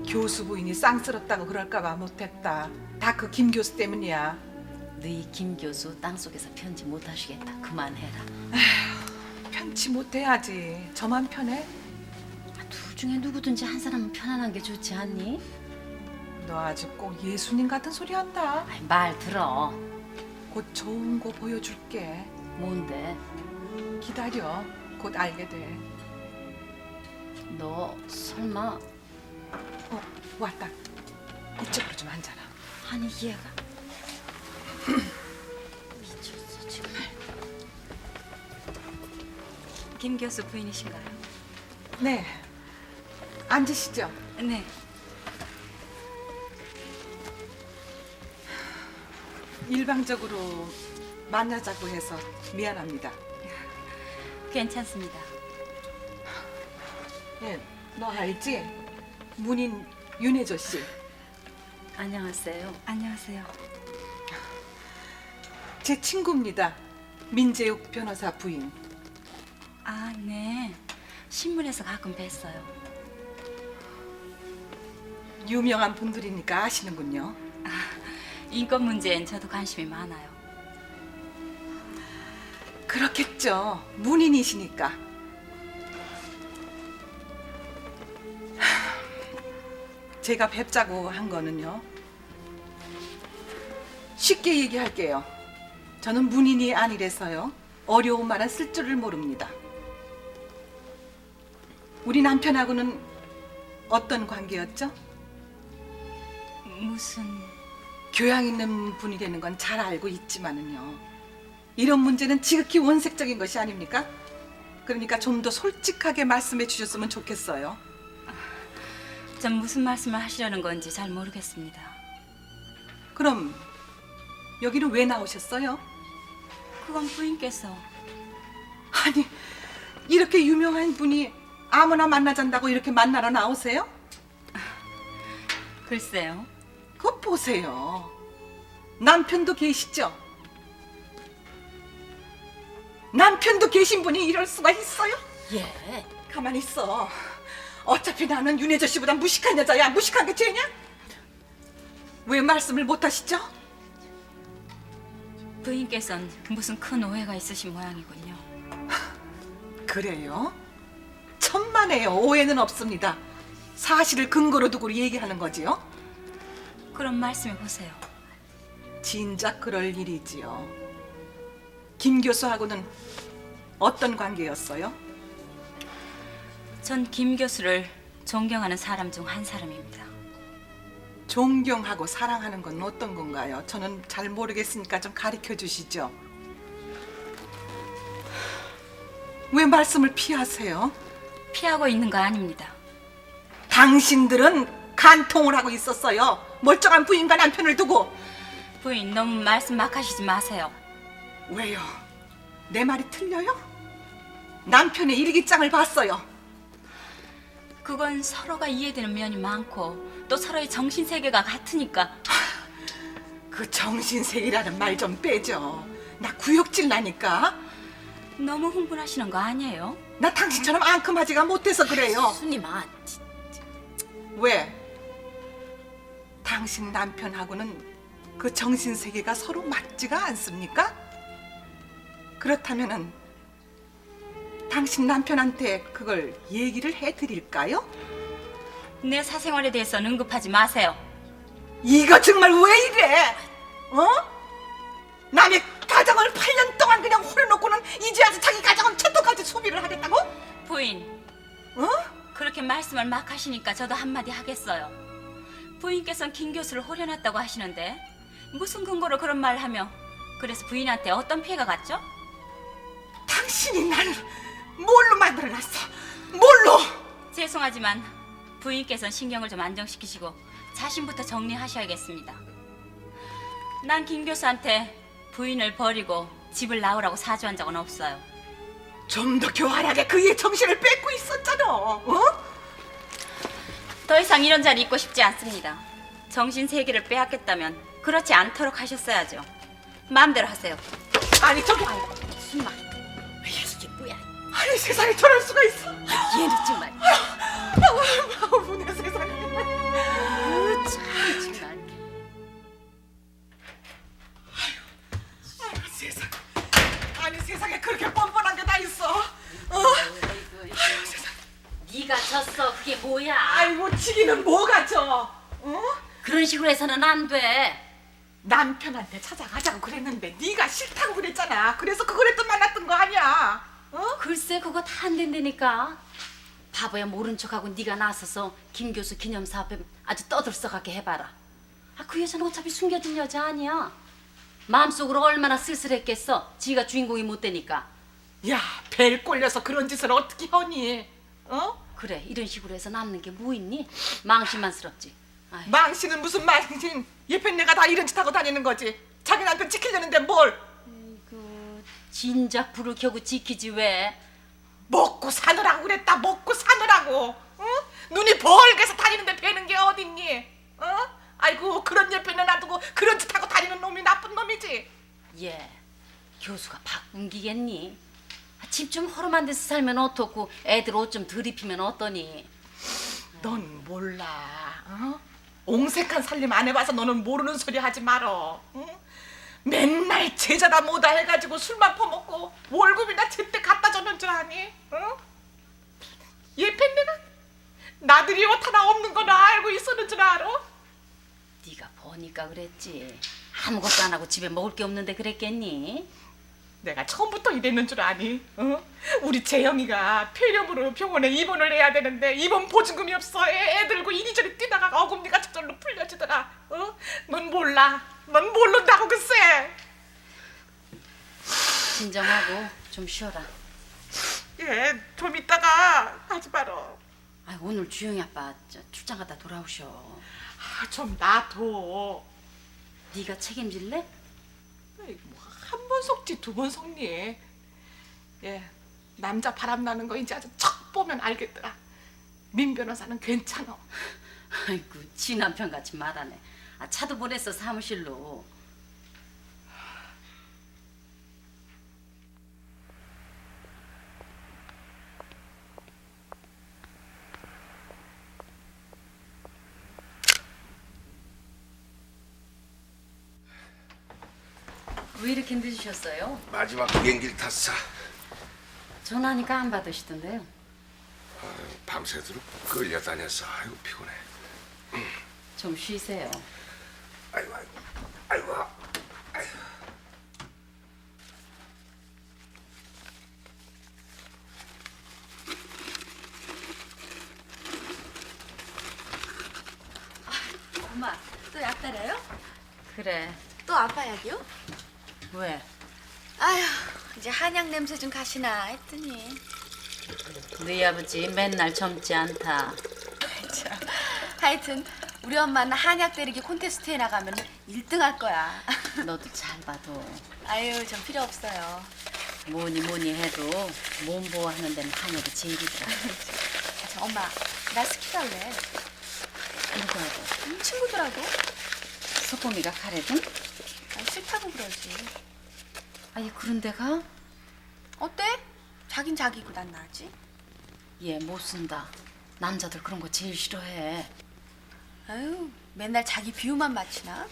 교수 부인이 쌍스럽다고 그럴까봐 못했다. 다 그 김 교수 때문이야. 너희 김 교수 땅속에서 편지 못 하시겠다. 그만해라. 편치 못해야지. 저만 편해? 둘 중에 누구든지 한 사람은 편안한 게 좋지 않니? 너 아주 꼭 예수님 같은 소리 한다. 아이, 말 들어. 곧 좋은 거 보여줄게. 뭔데? 기다려. 곧 알게 돼. 너 설마 왔다. 이쪽으로 좀 앉아라. 아니 얘가 미쳤어 지금. 김 교수 부인이신가요? 네. 앉으시죠. 네. 일방적으로 만나자고 해서 미안합니다. 괜찮습니다. 예, 너 알지? 문인 윤혜조 씨. 안녕하세요. 안녕하세요. 제 친구입니다. 민재욱 변호사 부인. 아, 네. 신문에서 가끔 뵀어요. 유명한 분들이니까 아시는군요. 인권 문제엔 저도 관심이 많아요. 그렇겠죠. 문인이시니까. 제가 뵙자고 한 거는요. 쉽게 얘기할게요. 저는 문인이 아니라서요. 어려운 말은 쓸 줄을 모릅니다. 우리 남편하고는 어떤 관계였죠? 무슨... 교양 있는 분이라는 건 잘 알고 있지만은요. 이런 문제는 지극히 원색적인 것이 아닙니까? 그러니까 좀 더 솔직하게 말씀해 주셨으면 좋겠어요. 전 무슨 말씀을 하시려는 건지 잘 모르겠습니다. 그럼 여기는 왜 나오셨어요? 그건 부인께서... 아니, 이렇게 유명한 분이 아무나 만나잔다고 이렇게 만나러 나오세요? 글쎄요. 그거 보세요. 남편도 계시죠? 남편도 계신 분이 이럴 수가 있어요? 예. 가만히 있어. 어차피 나는 윤혜조 씨보다 무식한 여자야. 무식한 게 죄냐? 왜 말씀을 못 하시죠? 부인께서는 무슨 큰 오해가 있으신 모양이군요. 그래요? 천만에요. 오해는 없습니다. 사실을 근거로 두고 얘기하는 거지요. 그럼 말씀해 보세요. 진작 그럴 일이지요. 김 교수하고는 어떤 관계였어요? 전 김 교수를 존경하는 사람 중 한 사람입니다. 존경하고 사랑하는 건 어떤 건가요? 저는 잘 모르겠으니까 좀 가르쳐 주시죠. 왜 말씀을 피하세요? 피하고 있는 거 아닙니다. 당신들은 간통을 하고 있었어요. 멀쩡한 부인과 남편을 두고. 부인, 너무 말씀 막 하시지 마세요. 왜요? 내 말이 틀려요? 남편의 일기장을 봤어요. 그건 서로가 이해되는 면이 많고 또 서로의 정신세계가 같으니까. 그 정신세계라는 말 좀 빼죠. 나 구역질 나니까. 너무 흥분하시는 거 아니에요? 나 당신처럼 앙큼하지가 못해서 그래요. 수님아. 왜? 당신 남편하고는 그 정신세계가 서로 맞지가 않습니까? 그렇다면은 당신 남편한테 그걸 얘기를 해드릴까요? 내 사생활에 대해서는 언급하지 마세요. 이거 정말 왜 이래? 어? 남의 가정을 8년 동안 그냥 홀려놓고는 이제 와서 자기 가정은 채토까지 소비를 하겠다고? 부인, 어? 그렇게 말씀을 막 하시니까 저도 한마디 하겠어요. 부인께서는 김 교수를 홀려놨다고 하시는데 무슨 근거로 그런 말을 하며 그래서 부인한테 어떤 피해가 갔죠? 당신이 나를 뭘로 만들어놨어? 뭘로? 죄송하지만 부인께서는 신경을 좀 안정시키시고 자신부터 정리하셔야겠습니다. 난 김 교수한테 부인을 버리고 집을 나오라고 사주한 적은 없어요. 좀 더 교활하게 그의 정신을 뺏고 있었잖아. 어? 더 이상 이런 자리 있고 싶지 않습니다. 정신 세계를 빼앗겠다면 그렇지 않도록 하셨어야죠. 마음대로 하세요. 아니 저기 숨마. 이게 뭐야? 아니 세상에 저럴 수가 있어. 얘는 정말. 아우 내 세상에. 참 정말. 아유 세상. 아니 세상에 그렇게 뻔뻔한 게 다 있어. 어? 네가 졌어. 그게 뭐야? 아이고 지기는 뭐가 져? 어? 그런 식으로 해서는 안 돼. 남편한테 찾아가자고 그랬는데 네가 싫다고 그랬잖아. 그래서 그걸 또 만났던 거 아니야? 어? 글쎄 그거 다 안 된다니까. 바보야 모른 척하고 네가 나서서 김 교수 기념사업에 아주 떠들썩하게 해봐라. 그 여자는 어차피 숨겨진 여자 아니야. 마음속으로 얼마나 쓸쓸했겠어. 지가 주인공이 못 되니까. 야, 벨 꼴려서 그런 짓을 어떻게 하니? 어? 그래 이런 식으로 해서 남는 게 뭐 있니? 망신만스럽지. 아이, 망신은 무슨 망신? 예편 내가 다 이런 짓 하고 다니는 거지. 자기한테 지키려는데 뭘? 그 진작 불을 켜고 지키지 왜? 먹고 사느라고 그랬다. 먹고 사느라고. 응? 눈이 벌게서 다니는데 배는 게 어딨니? 어? 아이고 그런 옆에는 놔두고 그런 짓 하고 다니는 놈이 나쁜 놈이지. 얘 교수가 바꾼기겠니? 집 좀 허름한 데서 살면 어떻고 애들 옷 좀 덜 입히면 어떠니? 넌 몰라. 어? 옹색한 살림 안 해봐서 너는 모르는 소리 하지 말어. 응? 맨날 제자다 뭐다 해가지고 술만 퍼먹고 월급이나 제때 갖다 주는 줄 아니? 응? 얘 팬네가 나들이 옷 하나 없는 거 나 알고 있었는 줄 알아? 네가 보니까 그랬지. 아무것도 안 하고 집에 먹을 게 없는데 그랬겠니? 내가 처음부터 이랬는 줄 아니? 어? 우리 재영이가 폐렴으로 병원에 입원을 해야 되는데 입원 보증금이 없어. 애 들고 이리저리 뛰다가 어금니가 저절로 풀려지더라. 어? 넌 몰라. 넌 모른다고 글쎄. 진정하고 좀 쉬어라. 예, 좀 이따가 하지 말어. 아, 오늘 주영이 아빠 출장 갔다 돌아오셔. 아, 좀 놔둬. 네가 책임질래? 한 번 속지 두 번 속니? 예, 남자 바람 나는 거 이제 아주 척 보면 알겠더라. 민 변호사는 괜찮아. 아이고 지 남편 같이 말하네. 아, 차도 보냈어 사무실로. 왜 이렇게 늦으셨어요? 마지막 비행기를 탔어. 전화하니까 안 받으시던데요. 밤새도록 끌려다녔어. 아이고 피곤해. 좀 쉬세요. 아이고 아이고 아이고. 아이고. 엄마 또 약 따려요? 그래. 또 아빠 약이요? 왜? 아휴 이제 한약 냄새 좀 가시나 했더니 너희 아버지 맨날 젊지 않다. 참. 하여튼 우리 엄마는 한약 때리기 콘테스트에 나가면 1등 할 거야. 너도 잘 봐도 아유 전 필요 없어요. 뭐니 해도 몸 보호하는 데는 한약이 제일이더라. 저 엄마 나 스키 갈래. 누구하고? 친구들하고. 소금이가 가래든? 아, 싫다고 그러지. 아니 그런 데가? 어때? 자긴 자기고 난 나지. 얘 못 쓴다. 남자들 그런 거 제일 싫어해. 아유 맨날 자기 비유만 맞히나?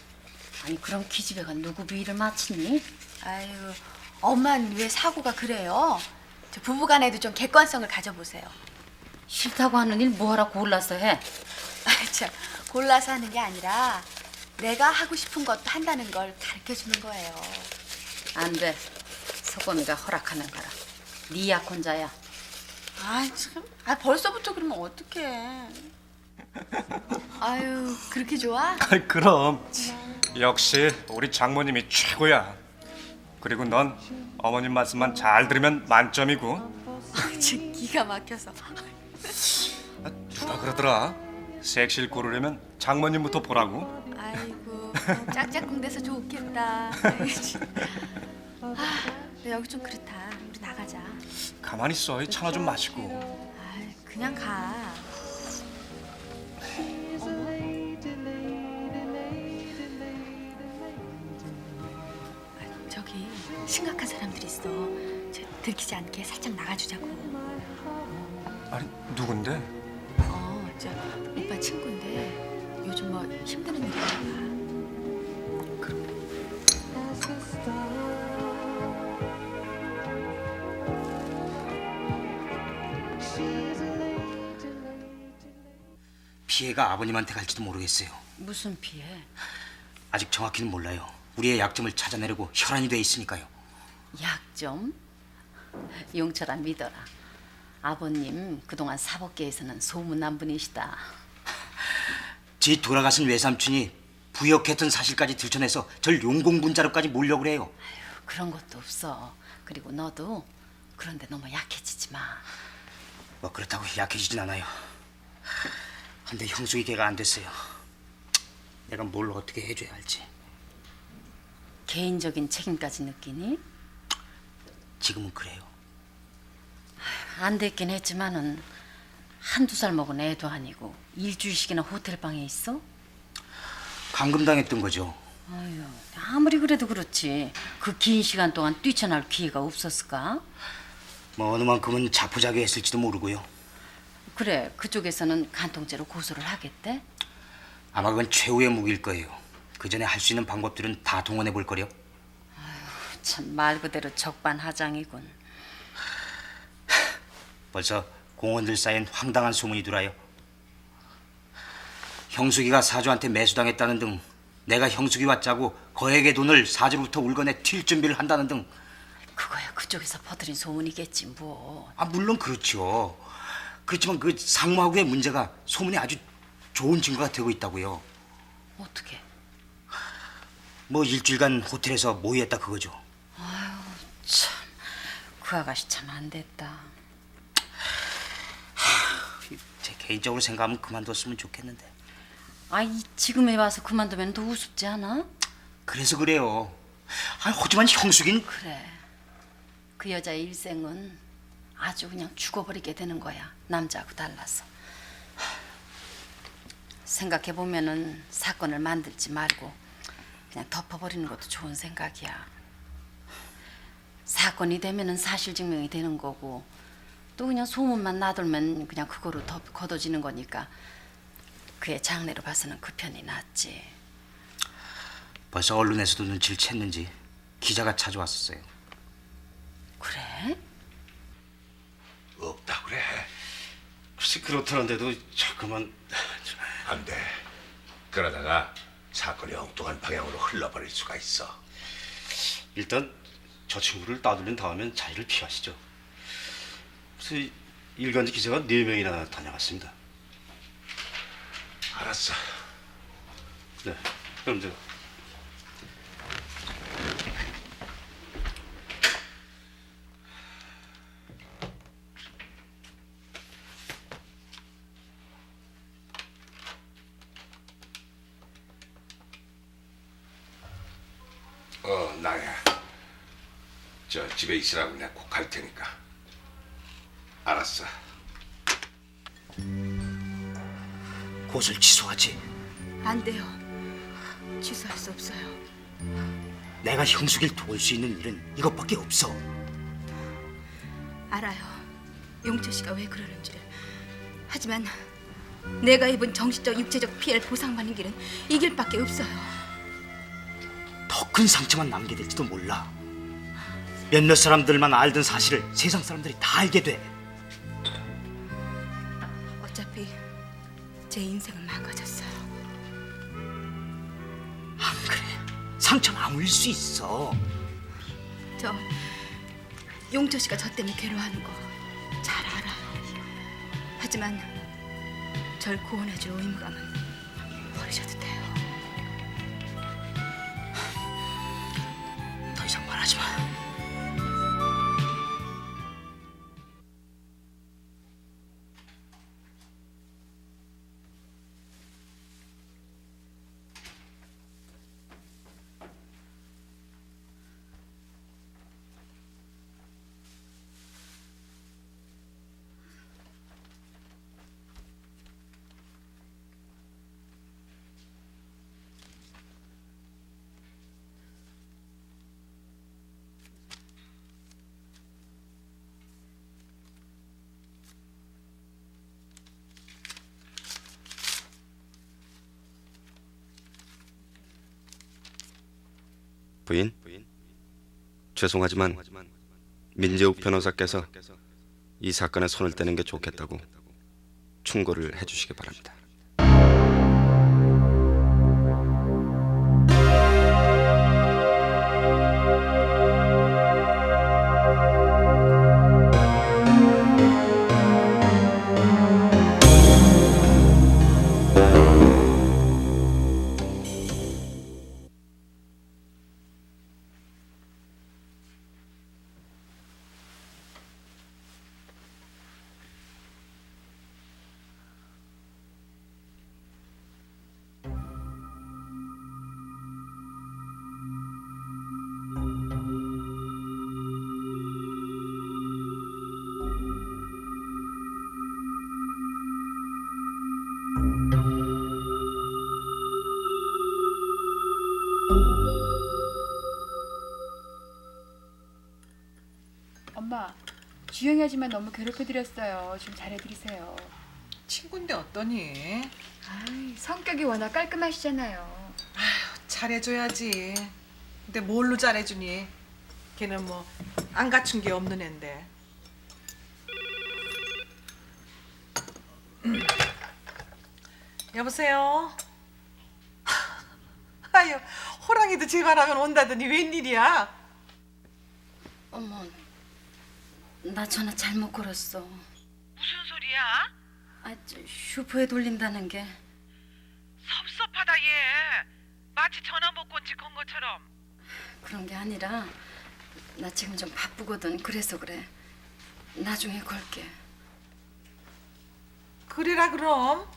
아니 그럼 기집애가 누구 비위를 맞히니? 아유 엄마는 왜 사고가 그래요? 저 부부간에도 좀 객관성을 가져보세요. 싫다고 하는 일 뭐하라 골라서 해? 아, 참 골라서 하는 게 아니라 내가 하고 싶은 것도 한다는 걸 가르쳐주는 거예요. 안 돼. 소금이가 허락하는 거라. 네 약혼자야. 아 참, 아 벌써부터 그러면 어떡해? 아유 그렇게 좋아? 그럼 역시 우리 장모님이 최고야. 그리고 넌 어머님 말씀만 잘 들으면 만점이고. 아, 참 기가 막혀서. 누가 그러더라. 색실 고르려면 장모님부터 보라고. 아이고 짝짝꿍돼서 좋겠다. 아, 근데 여기 좀 그렇다. 우리 나가자. 가만히 있어. 이 차나 좀 마시고. 아, 그냥 가. 아, 저기 심각한 사람들이 있어. 저 들키지 않게 살짝 나가주자고. 아니 누군데? 저 오빠 친구인데 요즘 뭐 힘드는 일이 있나 봐. 피해가 아버님한테 갈지도 모르겠어요. 무슨 피해? 아직 정확히는 몰라요. 우리의 약점을 찾아내려고 혈안이 돼 있으니까요. 약점? 용철아 믿어라. 아버님 그동안 사법계에서는 소문난 분이시다. 제 돌아가신 외삼촌이 부역했던 사실까지 들춰내서 절 용공분자로까지 몰려고 그래요. 그런 것도 없어. 그리고 너도 그런데 너무 약해지지 마. 뭐 그렇다고 약해지진 않아요. 근데 형수이 걔가 안 됐어요. 내가 뭘 어떻게 해줘야 할지. 개인적인 책임까지 느끼니? 지금은 그래요. 안 됐긴 했지만은 한두 살 먹은 애도 아니고 일주일씩이나 호텔방에 있어? 감금당했던 거죠. 아유, 아무리 그래도 그렇지. 그 긴 시간 동안 뛰쳐나올 기회가 없었을까? 뭐 어느 만큼은 자포자기했을지도 모르고요. 그래, 그쪽에서는 간통죄로 고소를 하겠대? 아마 그건 최후의 무기일 거예요. 그 전에 할 수 있는 방법들은 다 동원해 볼 거요. 참 말 그대로 적반하장이군. 벌써 공원들 쌓인 황당한 소문이 돌아요. 형숙이가 사주한테 매수당했다는 등, 내가 형숙이와 짜고 거액의 돈을 사주로부터 울건에 튈 준비를 한다는 등. 그거야 그쪽에서 퍼뜨린 소문이겠지 뭐. 물론 그렇죠. 그렇지만 그 상무하고의 문제가 소문에 아주 좋은 증거가 되고 있다고요. 어떻게? 뭐 일주일간 호텔에서 모의했다 그거죠. 참, 그 아가씨 참 안 됐다. 제 개인적으로 생각하면 그만뒀으면 좋겠는데. 아이, 지금에 와서 그만두면 더 우습지 않아? 그래서 그래요. 하지만 형숙이는 그래. 그 여자의 일생은 아주 그냥 죽어버리게 되는 거야. 남자하고 달라서. 생각해보면은 사건을 만들지 말고 그냥 덮어버리는 것도 좋은 생각이야. 사건이 되면은 사실 증명이 되는 거고 또 그냥 소문만 나돌면 그냥 그거로 걷어지는 거니까 그의 장래로 봐서는 그 편이 낫지. 벌써 언론에서도 눈치를 챘는지 기자가 찾아왔었어요. 그래? 없다 그래. 글쎄 그렇다는데도 자꾸만 안 돼. 그러다가 사건이 엉뚱한 방향으로 흘러버릴 수가 있어. 일단 저 친구를 따돌린 다음엔 자리를 피하시죠. 그래서 일간지 기자가 4명이나 다녀갔습니다. 알았어. 네, 그럼 저 나야. 저 집에 있으라고 내가 꼭 갈 테니까. 알았어. 고소를 취소하지. 안 돼요. 취소할 수 없어요. 내가 형숙이를 도울 수 있는 일은 이것밖에 없어. 알아요. 용철 씨가 왜 그러는지를. 하지만 내가 입은 정신적, 육체적 피해를 보상받는 길은 이 길밖에 없어요. 더 큰 상처만 남게 될지도 몰라. 몇몇 사람들만 알던 사실을 세상 사람들이 다 알게 돼. 어차피 제 인생은 망가졌어요. 안 그래. 상처는 아물릴 수 있어. 저 용철 씨가 저 때문에 괴로워하는 거 잘 알아요. 하지만 절 구원해줄 의무감은 버리셔도 돼요. 더 이상 말하지 마. 부인, 죄송하지만 민재욱 변호사께서 이 사건에 손을 떼는 게 좋겠다고 충고를 해주시기 바랍니다. 엄마, 주영이 아줌마 너무 괴롭혀드렸어요. 좀 잘해드리세요. 친구인데 어떠니? 아이, 성격이 워낙 깔끔하시잖아요. 잘해줘야지. 근데 뭘로 잘해주니? 걔는 뭐 안 갖춘 게 없는 앤데. 여보세요? 아유, 호랑이도 제 말하면 온다더니 웬일이야? 어머, 나 전화 잘못 걸었어. 무슨 소리야? 슈퍼에 돌린다는 게. 섭섭하다 얘. 마치 전화 못 건 지 건 것처럼. 그런 게 아니라 나 지금 좀 바쁘거든. 그래서 그래. 나중에 걸게. 그래라 그럼.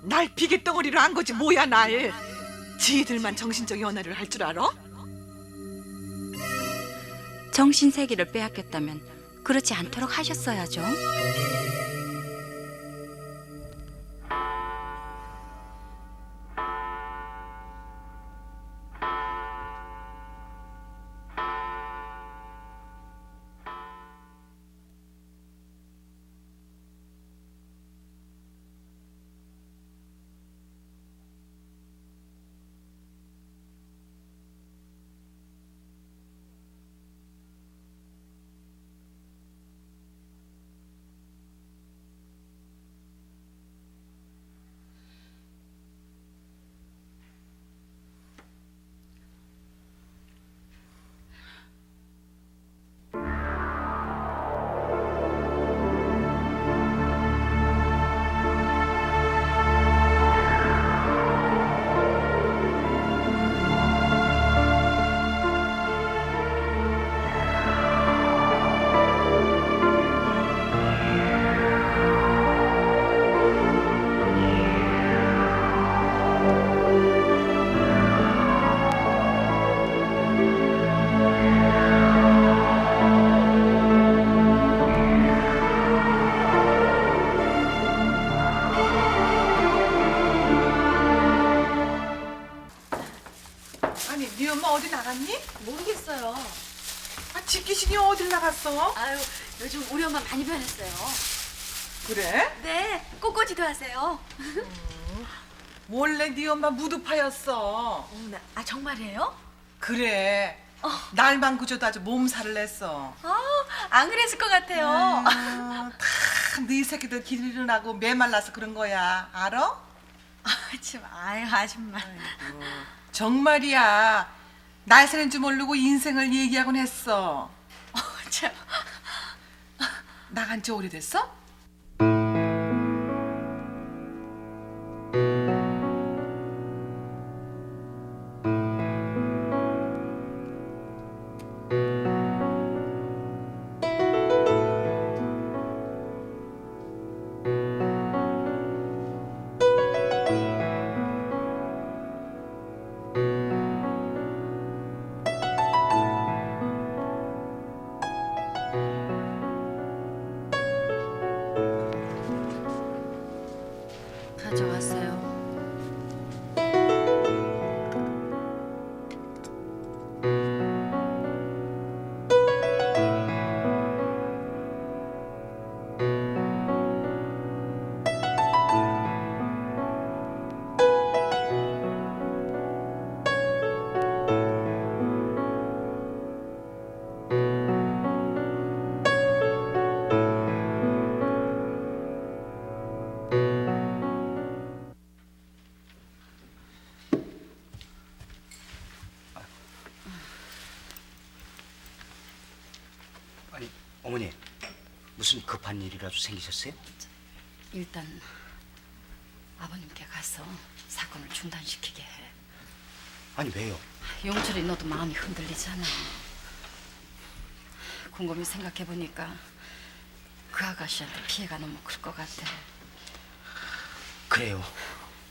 날 비계덩어리로 한 거지 뭐야 날. 지들만 정신적 연애를 할 줄 알아? 정신세계를 빼앗겼다면 그렇지 않도록 하셨어야죠. 아니, 네 엄마 어디 나갔니? 모르겠어요. 아, 집기신이 어딜 나갔어? 아유, 요즘 우리 엄마 많이 변했어요. 그래? 네, 꽃꽂이도 하세요. 원래 네 엄마 무드파였어. 정말이에요? 그래. 날만 그저도 아주 몸살을 냈어. 안 그랬을 것 같아요. 다네 새끼들 기르느라고 메말라서 그런 거야. 알아? 참, 아유, 아줌마. 정말이야. 날 새는 줄 모르고 인생을 얘기하곤 했어. 참. 나간 지 오래됐어? 가져왔어요. 아니, 어머니, 무슨 급한 일이라도 생기셨어요? 일단 아버님께 가서 사건을 중단시키게 해. 아니, 왜요? 용철이 너도 마음이 흔들리잖아. 곰곰이 생각해보니까 그 아가씨한테 피해가 너무 클 것 같아. 그래요.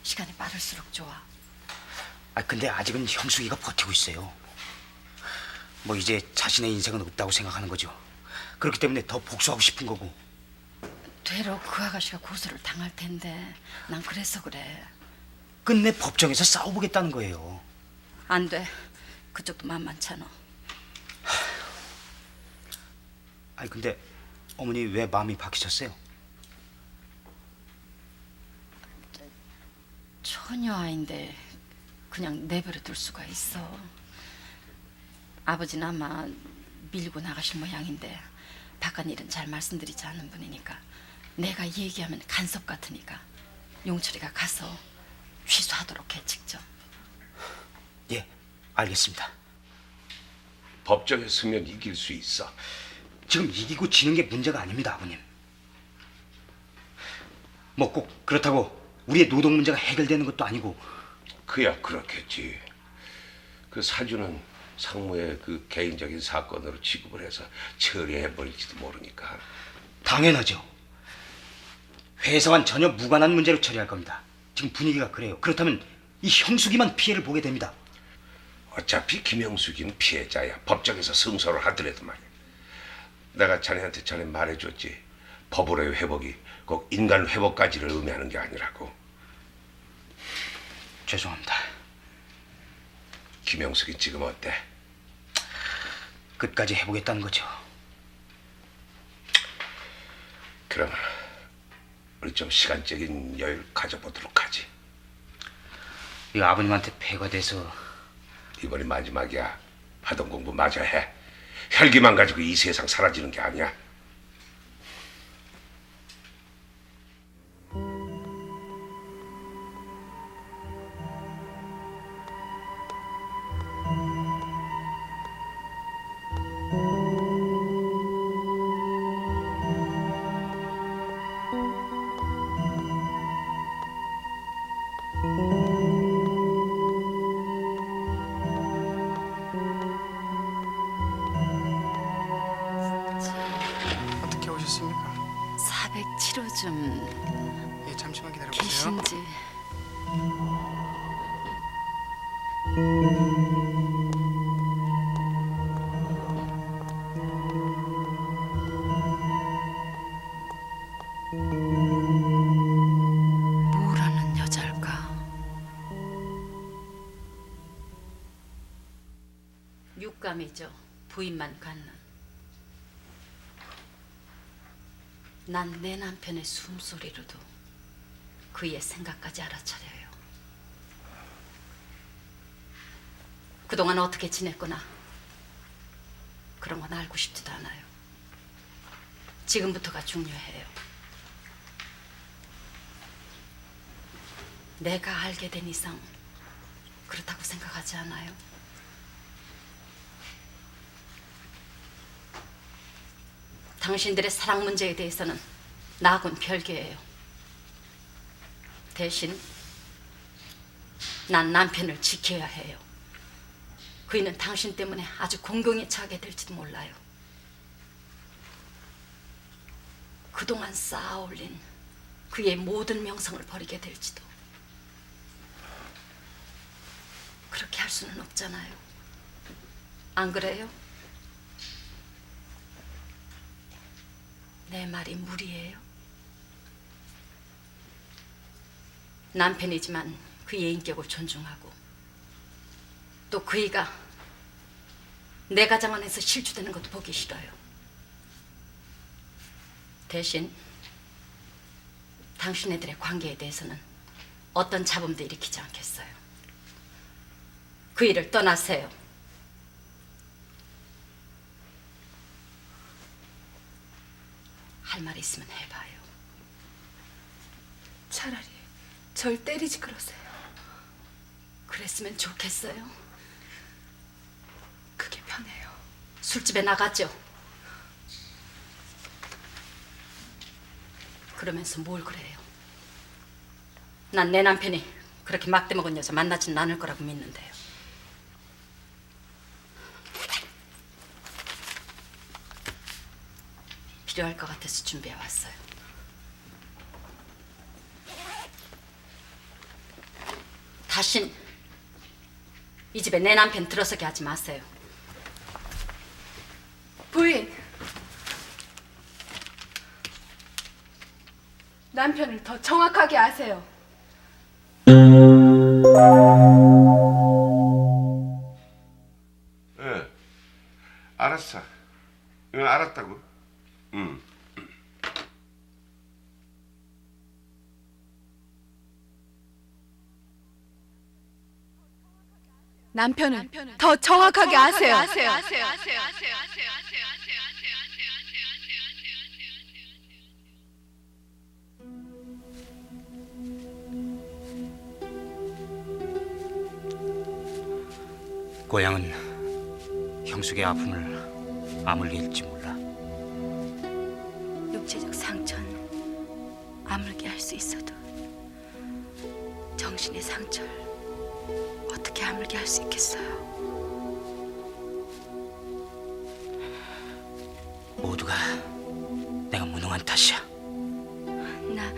시간이 빠를수록 좋아. 아, 근데 아직은 형숙이가 버티고 있어요. 뭐 이제 자신의 인생은 없다고 생각하는 거죠. 그렇기 때문에 더 복수하고 싶은 거고. 되로 그 아가씨가 고소를 당할 텐데 난 그래서 그래. 끝내 법정에서 싸워보겠다는 거예요. 안 돼. 그쪽도 만만찮아. 아니 근데 어머니 왜 마음이 바뀌셨어요? 처녀 아인데 그냥 내버려 둘 수가 있어. 아버지는 아마 밀고 나가실 모양인데 바깥 일은 잘 말씀드리지 않는 분이니까 내가 얘기하면 간섭 같으니까 용철이가 가서 취소하도록 해 직접. 예, 알겠습니다. 법정에 서면 이길 수 있어. 지금 이기고 지는 게 문제가 아닙니다, 아버님. 뭐 꼭 그렇다고 우리의 노동 문제가 해결되는 것도 아니고. 그야 그렇겠지. 그 사주는 상무의 그 개인적인 사건으로 취급을 해서 처리해버릴지도 모르니까. 당연하죠. 회사와는 전혀 무관한 문제로 처리할 겁니다. 지금 분위기가 그래요. 그렇다면 이 형숙이만 피해를 보게 됩니다. 어차피 김영숙이는 피해자야. 법정에서 승소를 하더라도 말이야. 내가 자네한테 전에 말해줬지. 법으로의 회복이 꼭 인간 회복까지를 의미하는 게 아니라고. 죄송합니다. 김영숙이 지금 어때? 끝까지 해보겠다는 거죠. 그럼 우리 좀 시간적인 여유를 가져보도록 하지. 이 아버님한테 배가 돼서. 이번이 마지막이야. 하던 공부 마저 해. 혈기만 가지고 이 세상 사라지는 게 아니야. 어떻게 오셨습니까? 407호 예, 잠시만 기다려보세요. 계신지. 뭐라는 여자일까? 육감이죠. 부인만 갖는. 난 내 남편의 숨소리로도 그의 생각까지 알아차려요. 그동안 어떻게 지냈거나 그런 건 알고 싶지도 않아요. 지금부터가 중요해요. 내가 알게 된 이상 그렇다고 생각하지 않아요? 당신들의 사랑 문제에 대해서는 나하고는 별개예요. 대신 난 남편을 지켜야 해요. 그이는 당신 때문에 아주 공경에 처하게 될지도 몰라요. 그동안 쌓아올린 그의 모든 명성을 버리게 될지도. 그렇게 할 수는 없잖아요. 안 그래요? 내 말이 무리예요. 남편이지만 그의 인격을 존중하고 또 그이가 내 가정 안에서 실추되는 것도 보기 싫어요. 대신 당신네들의 관계에 대해서는 어떤 잡음도 일으키지 않겠어요. 그 일을 떠나세요. 할 말이 있으면 해봐요. 차라리 절 때리지 그러세요. 그랬으면 좋겠어요. 그게 편해요. 술집에 나가죠. 그러면서 뭘 그래요? 난 내 남편이 그렇게 막대 먹은 여자 만나지는 않을 거라고 믿는데요. 필요할 것 같아서 준비해 왔어요. 다신 이 집에 내 남편 들어서게 하지 마세요. 부인. 남편을 더 정확하게 아세요. 응. 알았어. 응, 알았다고. 응. 남편을 더 정확하게 아세요. 고향은 형숙의 아픔을 아물게 일지 몰라. 육체적 상처는 아물게 할 수 있어도 정신의 상처를 어떻게 아물게 할 수 있겠어요? 모두가 내가 무능한 탓이야. 나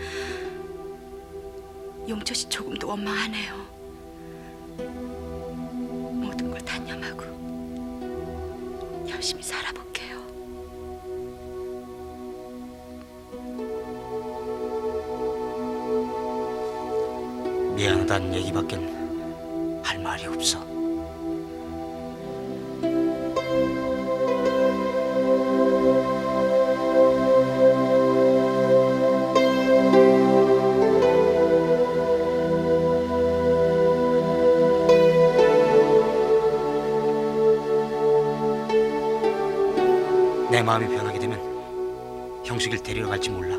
용철 씨 조금도 원망 안 해요. 모든 걸 단념하고 열심히 살아볼게요. 미안하다는 얘기밖엔 할 말이 없어. 내 마음이 변하게 되면 형숙이를 데리러 갈지 몰라.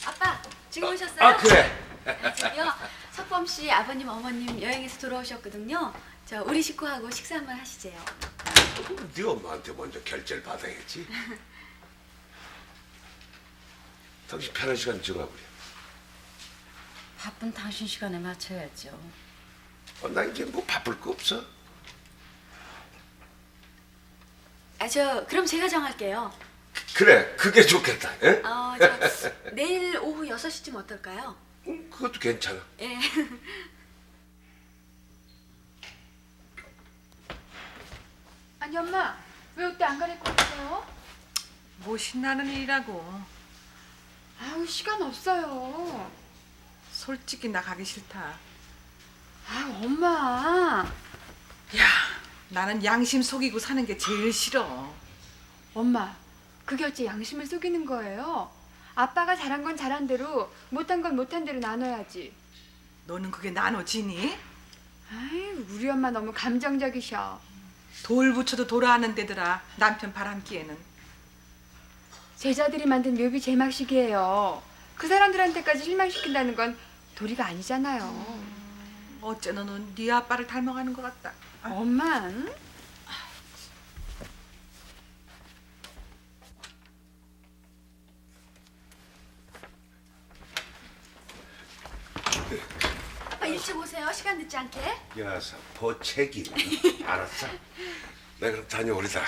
아빠 지금 오셨어요? 아, 그래. 저기요 석범 씨 아버님 어머님 여행에서 돌아오셨거든요. 저 우리 식구하고 식사 한번 하시재요. 네 엄마한테 먼저 결제를 받아야지. 당신 편한 시간 정하구려. 바쁜 당신 시간에 맞춰야죠. 나 이제 뭐 바쁠 거 없어. 저 그럼 제가 정할게요. 그래, 그게 좋겠다. 예? 저 내일 오후 6시쯤 어떨까요? 그것도 괜찮아. 예. 아니 엄마, 왜 옷대 안 갈아입고 오세요? 뭐 신나는 일이라고. 아우 시간 없어요. 솔직히 나 가기 싫다. 아 엄마. 야, 나는 양심 속이고 사는 게 제일 싫어. 엄마, 그게 어째 양심을 속이는 거예요? 아빠가 잘한 건 잘한 대로, 못한 건 못한 대로 나눠야지. 너는 그게 나눠지니? 아이, 우리 엄마 너무 감정적이셔. 돌 붙여도 돌아하는 데더라. 남편 바람기에는. 제자들이 만든 묘비 제막식이에요. 그 사람들한테까지 실망시킨다는 건 도리가 아니잖아요. 어째 너는 네 아빠를 닮아가는 것 같다. 엄마. 아빠 일찍 오세요. 시간 늦지 않게. 야사 보채기. 알았어. 나 그럼 다녀오리다.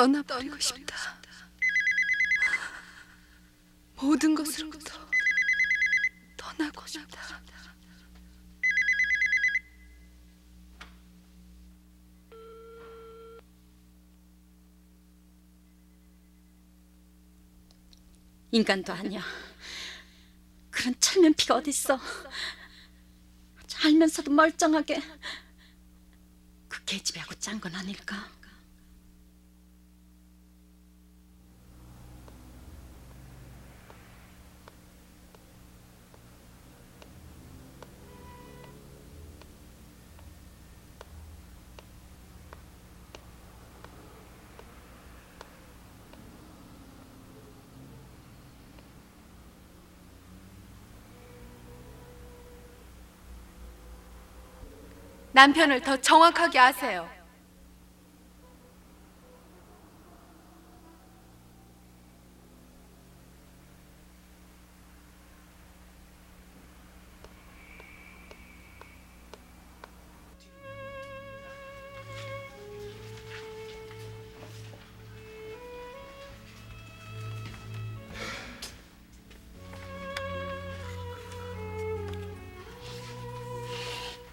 떠나버리고 싶다. 모든 것으로부터 떠나고 싶다. 인간도 아니야. 그런 철면피가 어딨어. 알면서도 멀쩡하게. 그 계집애하고 짠 건 아닐까? 남편을 더 정확하게 아세요.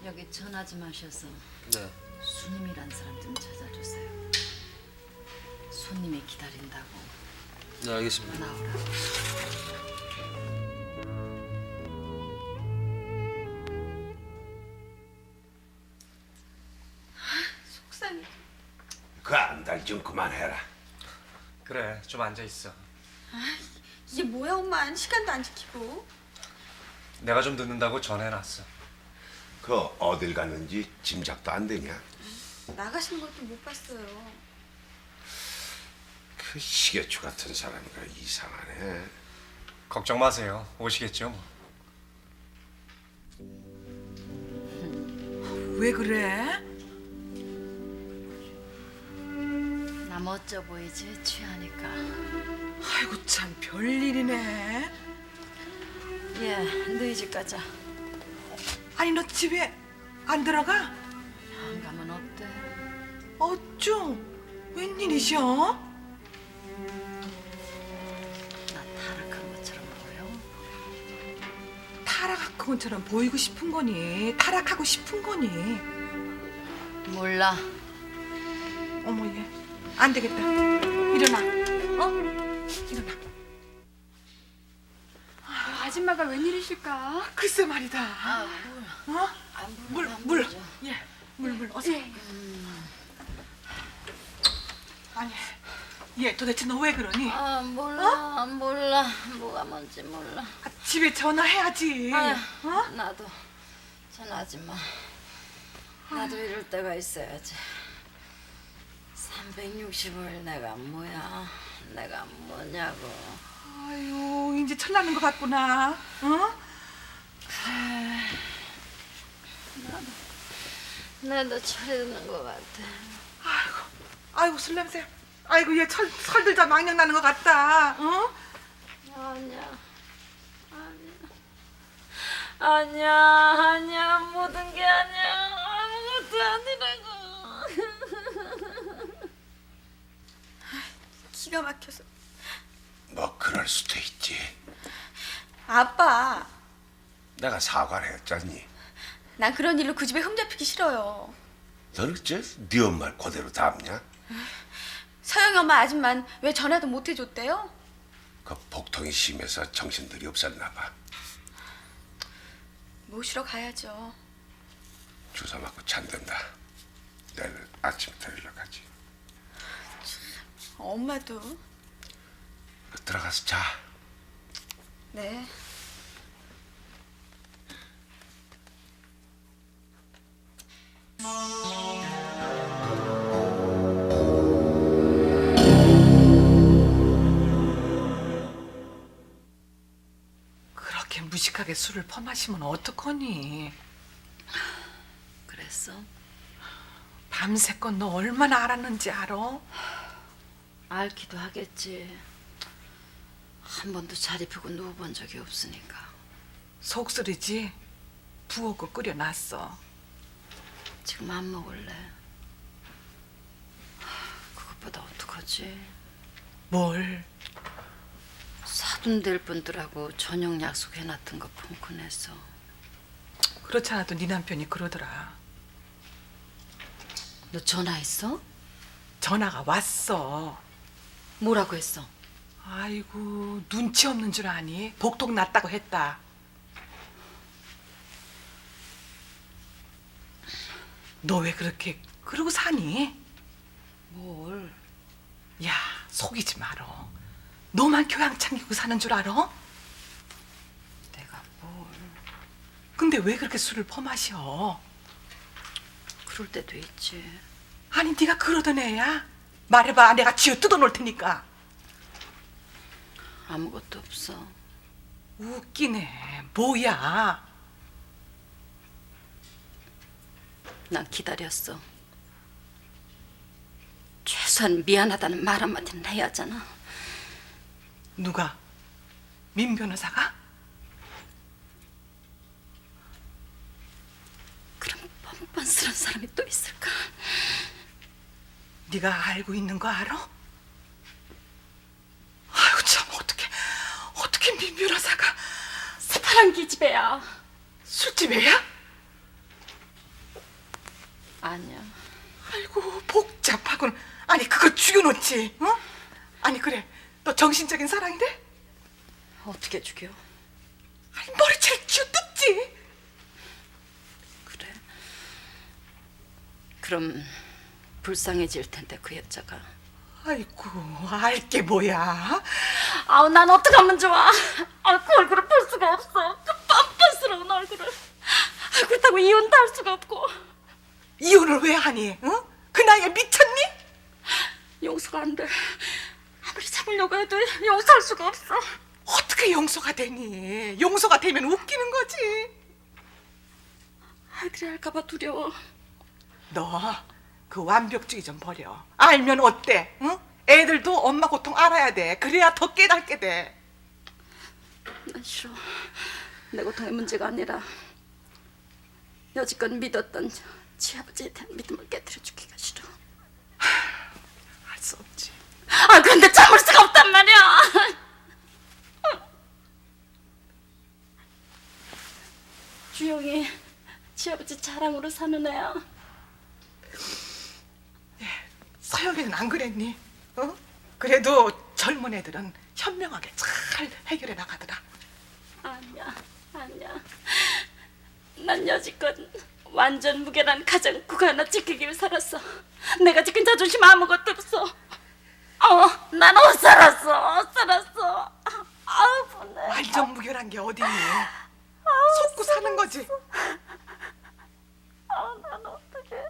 여기 전화 좀 하셔서 네. 수님이란 사람 좀 찾아주세요. 손님이 기다린다고. 네, 알겠습니다. 나오라고. 속상해. 그 안달 좀 그만해라. 그래, 좀 앉아 있어. 이게 뭐야 엄마. 시간도 안 지키고. 내가 좀 늦는다고 전해놨어. 그 어딜 갔는지 짐작도 안 되냐? 나가시는 것도 못 봤어요. 그 시계추 같은 사람이가 이상하네. 걱정 마세요. 오시겠죠 뭐. 왜 그래? 나 멋져 보이지? 취하니까. 아이고 참 별일이네. 예, 너희 집 가자. 아니 너 집에 안 들어가? 안 가면 어때? 어쩜? 웬일이셔? 나 타락한 것처럼 보여? 타락한 것처럼 보이고 싶은 거니? 타락하고 싶은 거니? 몰라. 어머 얘 안 되겠다. 일어나. 어? 일어나. 아줌마가 웬일이실까? 글쎄 말이다. 어? 물. 예. 물 어서. 아니 얘 도대체 너 왜 그러니? 아 몰라. 몰라. 뭐가 뭔지 몰라. 아, 집에 전화해야지. 아휴, 어? 나도 전화하지 마. 나도 이럴 때가 있어야지. 365일 내가 뭐야? 내가 뭐냐고. 아유 이제 철나는 것 같구나. 어? 나도 철드는 것 같아. 아이고 술 냄새. 아이고 얘 철들자 망령 나는 것 같다. 어? 아니야. 모든 게 아니야. 아무것도 아니라고. 기가 막혀서. 뭐 그럴 수도 있지. 아빠. 내가 사과를 했잖니. 난 그런 일로 그 집에 흠잡히기 싫어요. 너는 네 엄마를 그대로 담냐? 서영이 엄마 아줌마는 왜 전화도 못 해줬대요? 그 복통이 심해서 정신들이 없었나 봐. 모시러 가야죠. 주사 맞고 잠든다. 내일 아침부터 연락하지. 엄마도. 들어가서 자. 네. 그렇게 무식하게 술을 퍼마시면 어떡하니? 그랬어? 밤새껏 너 얼마나 알았는지 알아? 알기도 하겠지. 한 번도 자리 펴고 누워본 적이 없으니까. 속쓰리지? 부엌을 끓여놨어. 지금 안 먹을래. 그거 그것보다 어떡하지? 뭘? 사돈 될 분들하고 저녁 약속해놨던 거 펑크내서. 그렇지 않아도 네 남편이 그러더라. 너 전화했어? 전화가 왔어. 뭐라고 했어? 아이고 눈치 없는 줄 아니? 복통 났다고 했다. 너 왜 그렇게 그러고 사니? 뭘? 야 속이지 말어. 너만 교양 챙기고 사는 줄 알아? 내가 뭘? 근데 왜 그렇게 술을 퍼마셔? 그럴 때도 있지. 아니 네가 그러던 애야? 말해봐. 내가 쥐어 뜯어놓을 테니까. 아무것도 없어. 웃기네. 뭐야? 난 기다렸어. 최소한 미안하다는 말 한마디는 해야 하잖아. 누가? 민 변호사가? 그럼 뻔뻔스러운 사람이 또 있을까? 네가 알고 있는 거 알아? 아유 참 어떻게 민 변호사가 새파란 기집애야. 술집애야? 아니야. 아이고 복잡하군. 아니 그거 죽여놓지. 어? 아니 그래 너 정신적인 사랑이래? 어떻게 죽여? 아니 머리채를 쥐어뜯지. 그래. 그럼 불쌍해질 텐데 그 여자가. 아이고 알게 뭐야? 아우 난 어떡하면 좋아. 아, 그 얼굴을 볼 수가 없어. 그 뻔뻔스러운 얼굴을. 아, 그렇다고 이혼도 할 수가 없고. 이혼을 왜 하니? 어? 그 나이에 미쳤니? 용서가 안 돼. 아무리 참으려고 해도 용서할 수가 없어. 어떻게 용서가 되니? 용서가 되면 웃기는 거지. 아들이 할까봐 두려워. 너 그 완벽주의 좀 버려. 알면 어때? 응? 애들도 엄마 고통 알아야 돼. 그래야 더 깨닫게 돼. 난 싫어. 내 고통의 문제가 아니라 여지껏 믿었던 지아버지에 대한 믿음을 깨뜨려 주기가 싫어. 할 수 없지. 아, 근데 참을 수가 없단 말이야. 주영이 지아버지 자랑으로 사는 애야. 서영이는 안 그랬니? 어? 그래도 젊은 애들은 현명하게 잘 해결해 나가더라. 아니야. 난 여지껏 완전 무결한 가정 그거 하나 지키기 위해 살았어. 내가 지킨 자존심 아무것도 없어. 난 못 살았어. 아우 분해. 완전 무결한 게 어디니? 속고 사는 거지. 난 어떡해.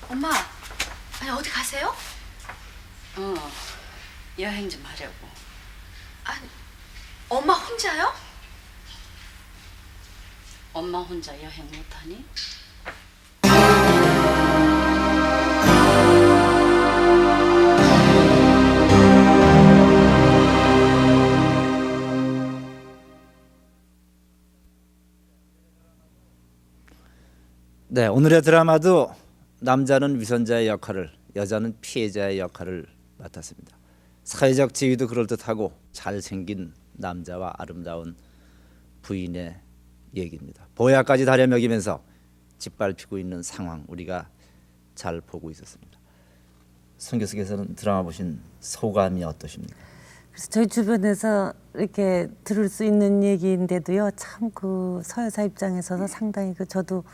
엄마, 아니 어디 가세요? 여행 좀 하려고. 아니, 엄마 혼자요? 엄마 혼자 여행 못하니? 네, 오늘의 드라마도 남자는 위선자의 역할을, 여자는 피해자의 역할을 맡았습니다. 사회적 지위도 그럴듯하고 잘생긴 남자와 아름다운 부인의 얘기입니다. 보약까지 다려먹이면서 짓밟히고 있는 상황 우리가 잘 보고 있었습니다. 선 교수께서는 드라마 보신 소감이 어떠십니까? 그래서 저희 주변에서 이렇게 들을 수 있는 얘기인데도요, 참 그 서여사 입장에서는 상당히 저도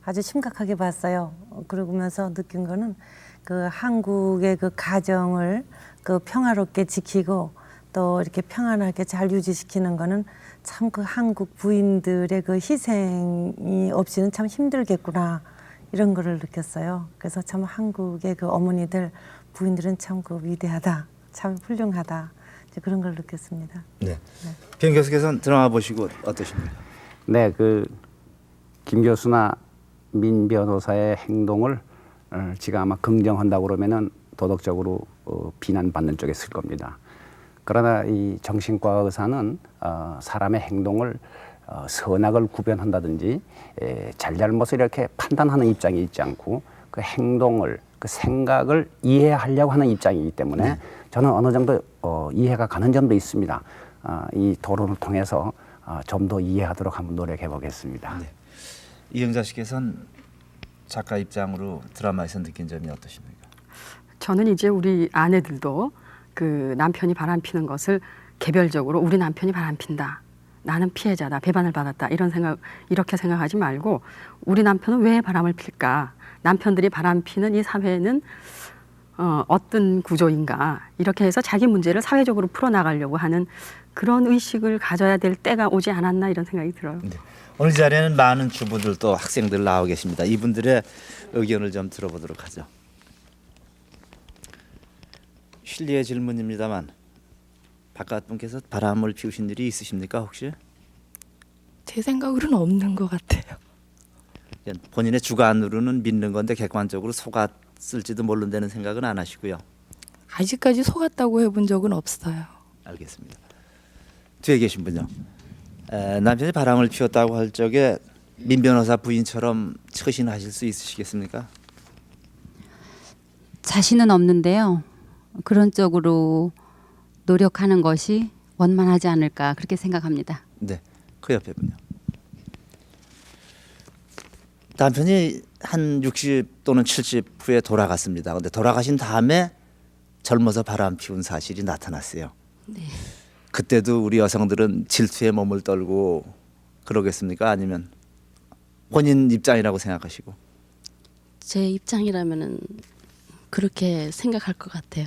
아주 심각하게 봤어요. 그러면서 느낀 거는 그 한국의 그 가정을 그 평화롭게 지키고 또 이렇게 평안하게 잘 유지시키는 거는 참 그 한국 부인들의 그 희생이 없이는 참 힘들겠구나, 이런 거를 느꼈어요. 그래서 참 한국의 그 어머니들, 부인들은 참 그 위대하다, 참 훌륭하다, 이제 그런 걸 느꼈습니다. 네. 변 교수께서는 드라마 보시고 어떠십니까? 네, 그 김 교수나 민 변호사의 행동을 제가 아마 긍정한다고 그러면은 도덕적으로 비난받는 쪽에 설 겁니다. 그러나 이 정신과 의사는 사람의 행동을 선악을 구별한다든지 잘잘못을 이렇게 판단하는 입장이 있지 않고 그 행동을 그 생각을 이해하려고 하는 입장이기 때문에 저는 어느 정도 이해가 가는 점도 있습니다. 이 토론을 통해서 좀 더 이해하도록 한번 노력해 보겠습니다. 네. 이영자 씨께서는 작가 입장으로 드라마에서 느낀 점이 어떠십니까? 저는 이제 우리 아내들도 그 남편이 바람피는 것을 개별적으로 우리 남편이 바람핀다. 나는 피해자다. 배반을 받았다. 이렇게 생각하지 말고 우리 남편은 왜 바람을 필까? 남편들이 바람피는 이 사회는 어떤 구조인가? 이렇게 해서 자기 문제를 사회적으로 풀어나가려고 하는 그런 의식을 가져야 될 때가 오지 않았나 이런 생각이 들어요. 네. 오늘 자리에는 많은 주부들 또 학생들 나와 계십니다. 이분들의 의견을 좀 들어보도록 하죠. 실례의 질문입니다만 바깥 분께서 바람을 피우신 일이 있으십니까 혹시? 제 생각으로는 없는 것 같아요. 본인의 주관으로는 믿는 건데 객관적으로 속았을지도 모른다는 생각은 안 하시고요. 아직까지 속았다고 해본 적은 없어요. 알겠습니다. 뒤에 계신 분요. 남편이 바람을 피웠다고 할 적에 민 변호사 부인처럼 처신하실 수 있으시겠습니까? 자신은 없는데요. 그런 쪽으로 노력하는 것이 원만하지 않을까 그렇게 생각합니다. 네, 그 옆에 분요. 남편이 한 60 또는 70 후에 돌아갔습니다. 그런데 돌아가신 다음에 젊어서 바람 피운 사실이 나타났어요. 네. 그때도 우리 여성들은 질투에 몸을 떨고 그러겠습니까? 아니면 본인 입장이라고 생각하시고? 제 입장이라면은 그렇게 생각할 것 같아요.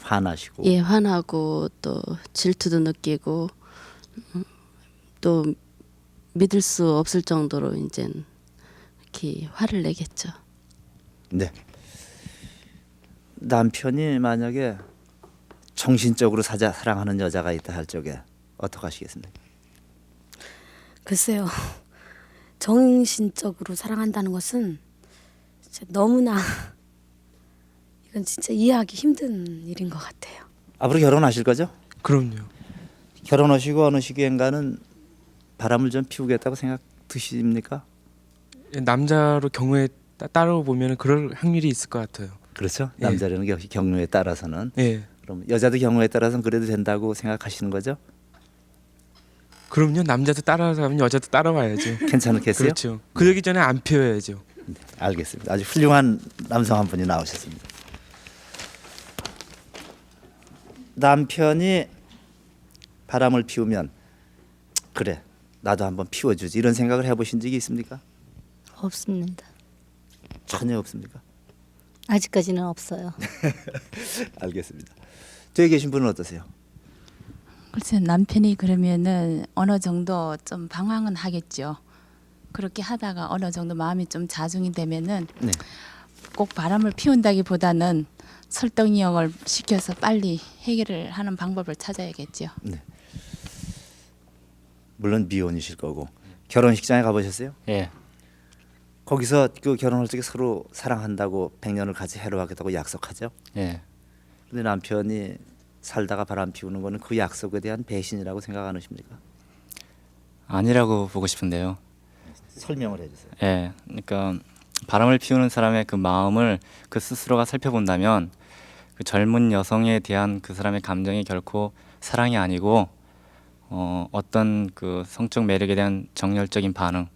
화나시고? 예, 화나고 또 질투도 느끼고 또 믿을 수 없을 정도로 이제 이렇게 화를 내겠죠. 네. 남편이 만약에 정신적으로 사랑하는 여자가 있다 할 적에 어떻게 하시겠습니까? 글쎄요. 정신적으로 사랑한다는 것은 진짜 너무나 이건 진짜 이해하기 힘든 일인 것 같아요. 앞으로 결혼하실 거죠? 그럼요. 결혼하시고 어느 시기엔가는 바람을 좀 피우겠다고 생각 드십니까? 남자로 경우에 따로 보면 그럴 확률이 있을 것 같아요. 그렇죠. 예. 남자라는 게 역시 경우에 따라서는. 예. 그럼 여자도 경우에 따라서는 그래도 된다고 생각하시는 거죠? 그럼요. 남자도 따라가면 여자도 따라와야죠. 괜찮겠어요? 그렇죠. 그러기 전에 안 피워야죠. 네, 알겠습니다. 아주 훌륭한 남성 한 분이 나오셨습니다. 남편이 바람을 피우면 그래 나도 한번 피워주지 이런 생각을 해보신 적이 있습니까? 없습니다. 전혀 없습니까? 아직까지는 없어요. 알겠습니다. 뒤에 계신 분은 어떠세요? 글쎄 남편이 그러면은 어느 정도 좀 방황은 하겠죠. 그렇게 하다가 어느 정도 마음이 좀 자중이 되면은 네. 꼭 바람을 피운다기보다는 설득력을 시켜서 빨리 해결을 하는 방법을 찾아야겠죠. 네. 물론 미혼이실 거고 결혼식장에 가보셨어요? 예. 거기서 그 결혼할 적에 서로 사랑한다고 100년을 같이 해로하겠다고 약속하죠? 예. 근데 남편이 살다가 바람 피우는 거는 그 약속에 대한 배신이라고 생각 안 하십니까? 아니라고 보고 싶은데요. 설명을 해주세요. 예. 그러니까 바람을 피우는 사람의 그 마음을 그 스스로가 살펴본다면 그 젊은 여성에 대한 그 사람의 감정이 결코 사랑이 아니고 어떤 그 성적 매력에 대한 정열적인 반응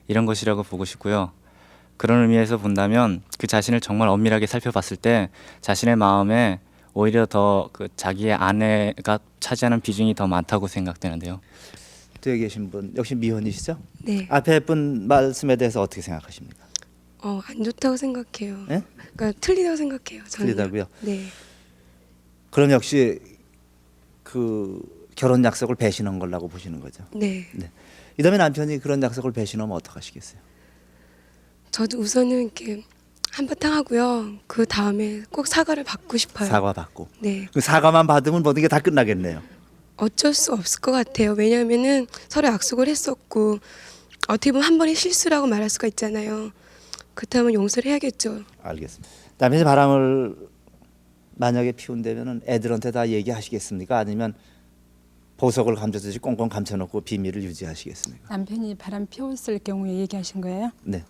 이런 것이라고 보고 싶고요. 그런 의미에서 본다면 그 자신을 정말 엄밀하게 살펴봤을 때 자신의 마음에 오히려 더 그 자기의 아내가 차지하는 비중이 더 많다고 생각되는데요. 뒤에 계신 분 역시 미혼이시죠? 네. 앞에 분 말씀에 대해서 어떻게 생각하십니까? 안 좋다고 생각해요. 네? 그러니까 틀리다고 생각해요. 저는. 틀리다고요? 네. 그럼 역시 그 결혼 약속을 배신한 거라고 보시는 거죠? 네. 네. 이다음에 남편이 그런 약속을 배신하면 어떡하시겠어요? 저도 우선은 이렇게 한바탕 하고요. 그 다음에 꼭 사과를 받고 싶어요. 사과 받고. 네. 그 사과만 받으면 모든 게 다 끝나겠네요. 어쩔 수 없을 것 같아요. 왜냐하면은 서로 약속을 했었고 어떻게 보면 한 번의 실수라고 말할 수가 있잖아요. 그렇다면 용서를 해야겠죠. 알겠습니다. 남편이 바람을 만약에 피운다면은 애들한테 다 얘기하시겠습니까? 아니면 보석을 감춰듯이 꽁꽁 감춰놓고 비밀을 유지하시겠습니까? 남편이 바람 피웠을 경우에 얘기하신 거예요? 네.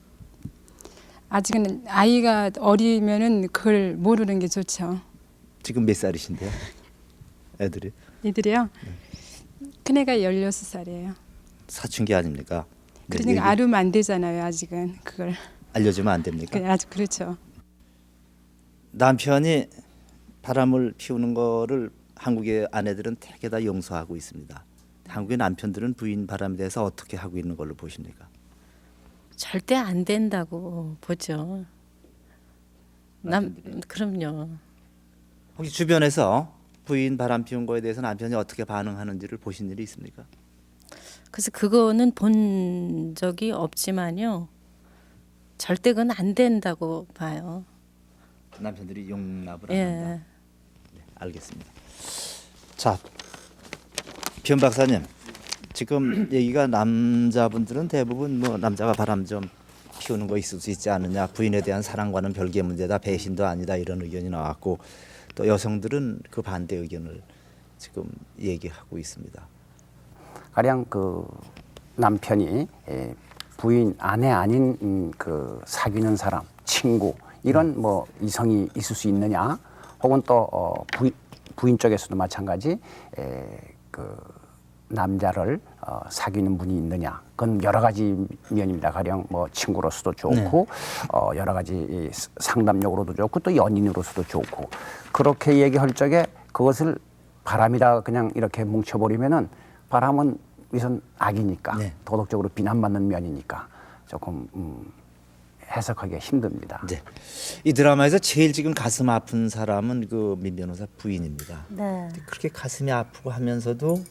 아직은 아이가 어리면은 그걸 모르는 게 좋죠. 지금 몇 살이신데요? 애들이? 이들이요? 큰애가 16살이에요. 사춘기 아닙니까? 네, 그러니까 얘기 알으면 안 되잖아요. 아직은 그걸. 알려주면 안 됩니까? 아직 그렇죠. 남편이 바람을 피우는 거를 한국의 아내들은 대개 다 용서하고 있습니다. 한국의 남편들은 부인 바람에 대해서 어떻게 하고 있는 걸로 보십니까? 절대 안 된다고 보죠. 그럼요. 혹시 주변에서 부인 바람 피운 거에 대해서 남편이 어떻게 반응하는지를 보신 일이 있습니까? 그래서 그거는 본 적이 없지만요. 절대 그건 안 된다고 봐요. 남편들이 용납을 안 예. 한다. 네, 알겠습니다. 자, 변 박사님, 지금 얘기가 남자분들은 대부분 뭐 남자가 바람 좀 피우는 거 있을 수 있지 않느냐, 부인에 대한 사랑과는 별개의 문제다, 배신도 아니다 이런 의견이 나왔고, 또 여성들은 그 반대 의견을 지금 얘기하고 있습니다. 가령 그 남편이 부인 아내 아닌 그 사귀는 사람, 친구 이런 뭐 이성이 있을 수 있느냐, 혹은 또 부인 쪽에서도 마찬가지 그 남자를 사귀는 분이 있느냐, 그건 여러 가지 면입니다. 가령 뭐 친구로서도 좋고 여러 가지 상담력으로도 좋고 또 연인으로서도 좋고, 그렇게 얘기할 적에 그것을 바람이라 그냥 이렇게 뭉쳐버리면은 바람은 우선 악이니까 도덕적으로 비난받는 면이니까 조금 해석하기가 힘듭니다. 네. 이 드라마에서 제일 지금 가슴 아픈 사람은 그 민 변호사 부인입니다. 네. 그렇게 가슴이 아프고 하면서도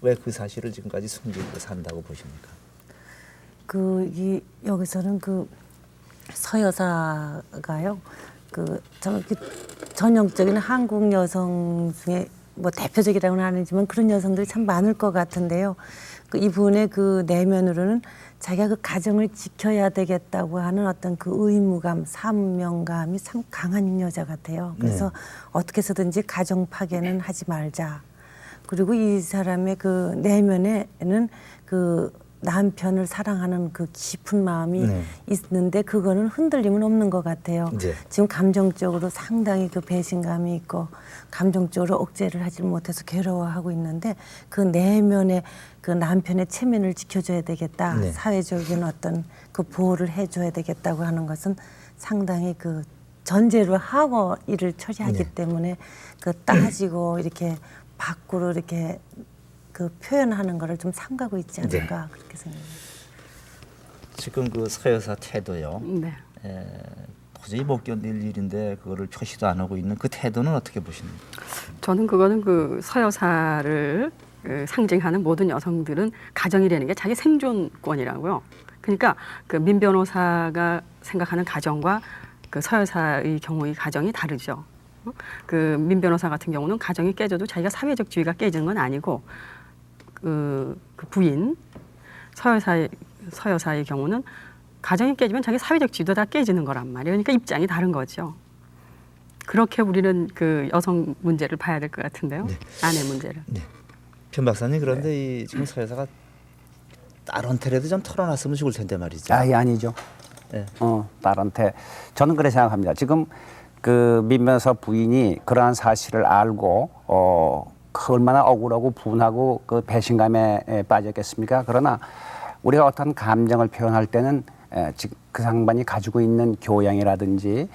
왜 그 사실을 지금까지 숨기고 산다고 보십니까? 여기서는 그 서여사가요. 저렇게 전형적인 한국 여성 중에 뭐 대표적이라고는 아니지만 그런 여성들이 참 많을 것 같은데요. 이분의 그 내면으로는 자기가 그 가정을 지켜야 되겠다고 하는 어떤 그 의무감, 사명감이 참 강한 여자 같아요. 그래서 어떻게 해서든지 가정 파괴는 하지 말자. 그리고 이 사람의 그 내면에는 그 남편을 사랑하는 그 깊은 마음이 있는데 그거는 흔들림은 없는 것 같아요. 지금 감정적으로 상당히 그 배신감이 있고 감정적으로 억제를 하지 못해서 괴로워하고 있는데 그 내면에 그 남편의 체면을 지켜줘야 되겠다. 사회적인 어떤 그 보호를 해줘야 되겠다고 하는 것은 상당히 그 전제로 하고 일을 처리하기 때문에 그 따지고 이렇게 밖으로 이렇게 그 표현하는 거를 좀 삼가고 있지 않을까 그렇게 생각합니다. 지금 그 서여사 태도요. 도저히 못 견딜 일인데 그거를 표시도 안 하고 있는 그 태도는 어떻게 보십니까? 저는 그거는 그 서여사를 상징하는 모든 여성들은 가정이라는 게 자기 생존권이라고요. 그러니까 그 민 변호사가 생각하는 가정과 그 서여사의 경우의 가정이 다르죠. 그 민 변호사 같은 경우는 가정이 깨져도 자기가 사회적 지위가 깨지는 건 아니고 그 부인 서여사의 경우는 가정이 깨지면 자기 사회적 지위도 다 깨지는 거란 말이에요. 그러니까 입장이 다른 거죠. 그렇게 우리는 그 여성 문제를 봐야 될 것 같은데요. 아내 문제를. 변 박사님, 그런데 이 지금 서여사가 딸한테라도 좀 털어놨으면 좋을 텐데 말이죠. 아니죠. 딸한테 저는 그렇게 생각합니다. 지금 그 민 변호사 부인이 그러한 사실을 알고 얼마나 억울하고 분하고 그 배신감에 빠졌겠습니까? 그러나 우리가 어떤 감정을 표현할 때는 그 상반이 가지고 있는 교양이라든지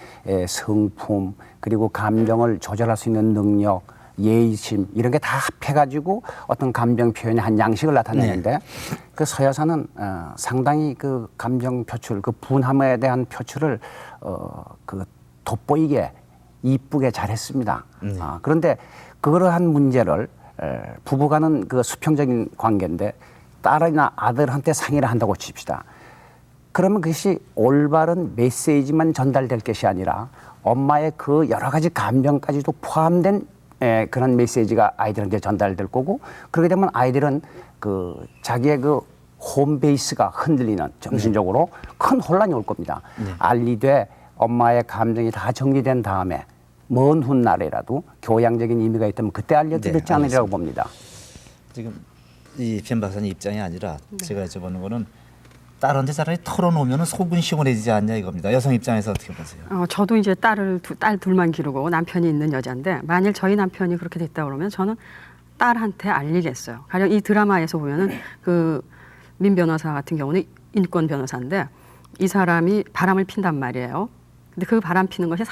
성품, 그리고 감정을 조절할 수 있는 능력, 예의심 이런 게 다 합해가지고 어떤 감정 표현의 한 양식을 나타내는데 그 서여사는 상당히 그 감정 표출, 그 분함에 대한 표출을 그 돋보이게 이쁘게 잘했습니다. 그런데 그러한 문제를 부부간은 그 수평적인 관계인데 딸이나 아들한테 상의를 한다고 칩시다. 그러면 그것이 올바른 메시지만 전달될 것이 아니라 엄마의 그 여러 가지 감정까지도 포함된 그런 메시지가 아이들한테 전달될 거고, 그렇게 되면 아이들은 그 자기의 그 홈베이스가 흔들리는 정신적으로 큰 혼란이 올 겁니다. 알리되 엄마의 감정이 다 정리된 다음에 먼 훗날에라도 교양적인 의미가 있다면 그때 알려드렸지 않으리라고 봅니다. 지금 이 변박사님 입장이 아니라 제가 여쭤보는 거는 딸한테 차라리 털어놓으면 속은 시원해지지 않냐 이겁니다. 여성 입장에서 어떻게 보세요? 저도 이제 딸 둘만 기르고 남편이 있는 여자인데 만일 저희 남편이 그렇게 됐다 그러면 저는 딸한테 알리겠어요. 가령 이 드라마에서 보면은 그 민 변호사 같은 경우는 인권 변호사인데 이 사람이 바람을 핀단 말이에요. 근데 그 바람 피는 것이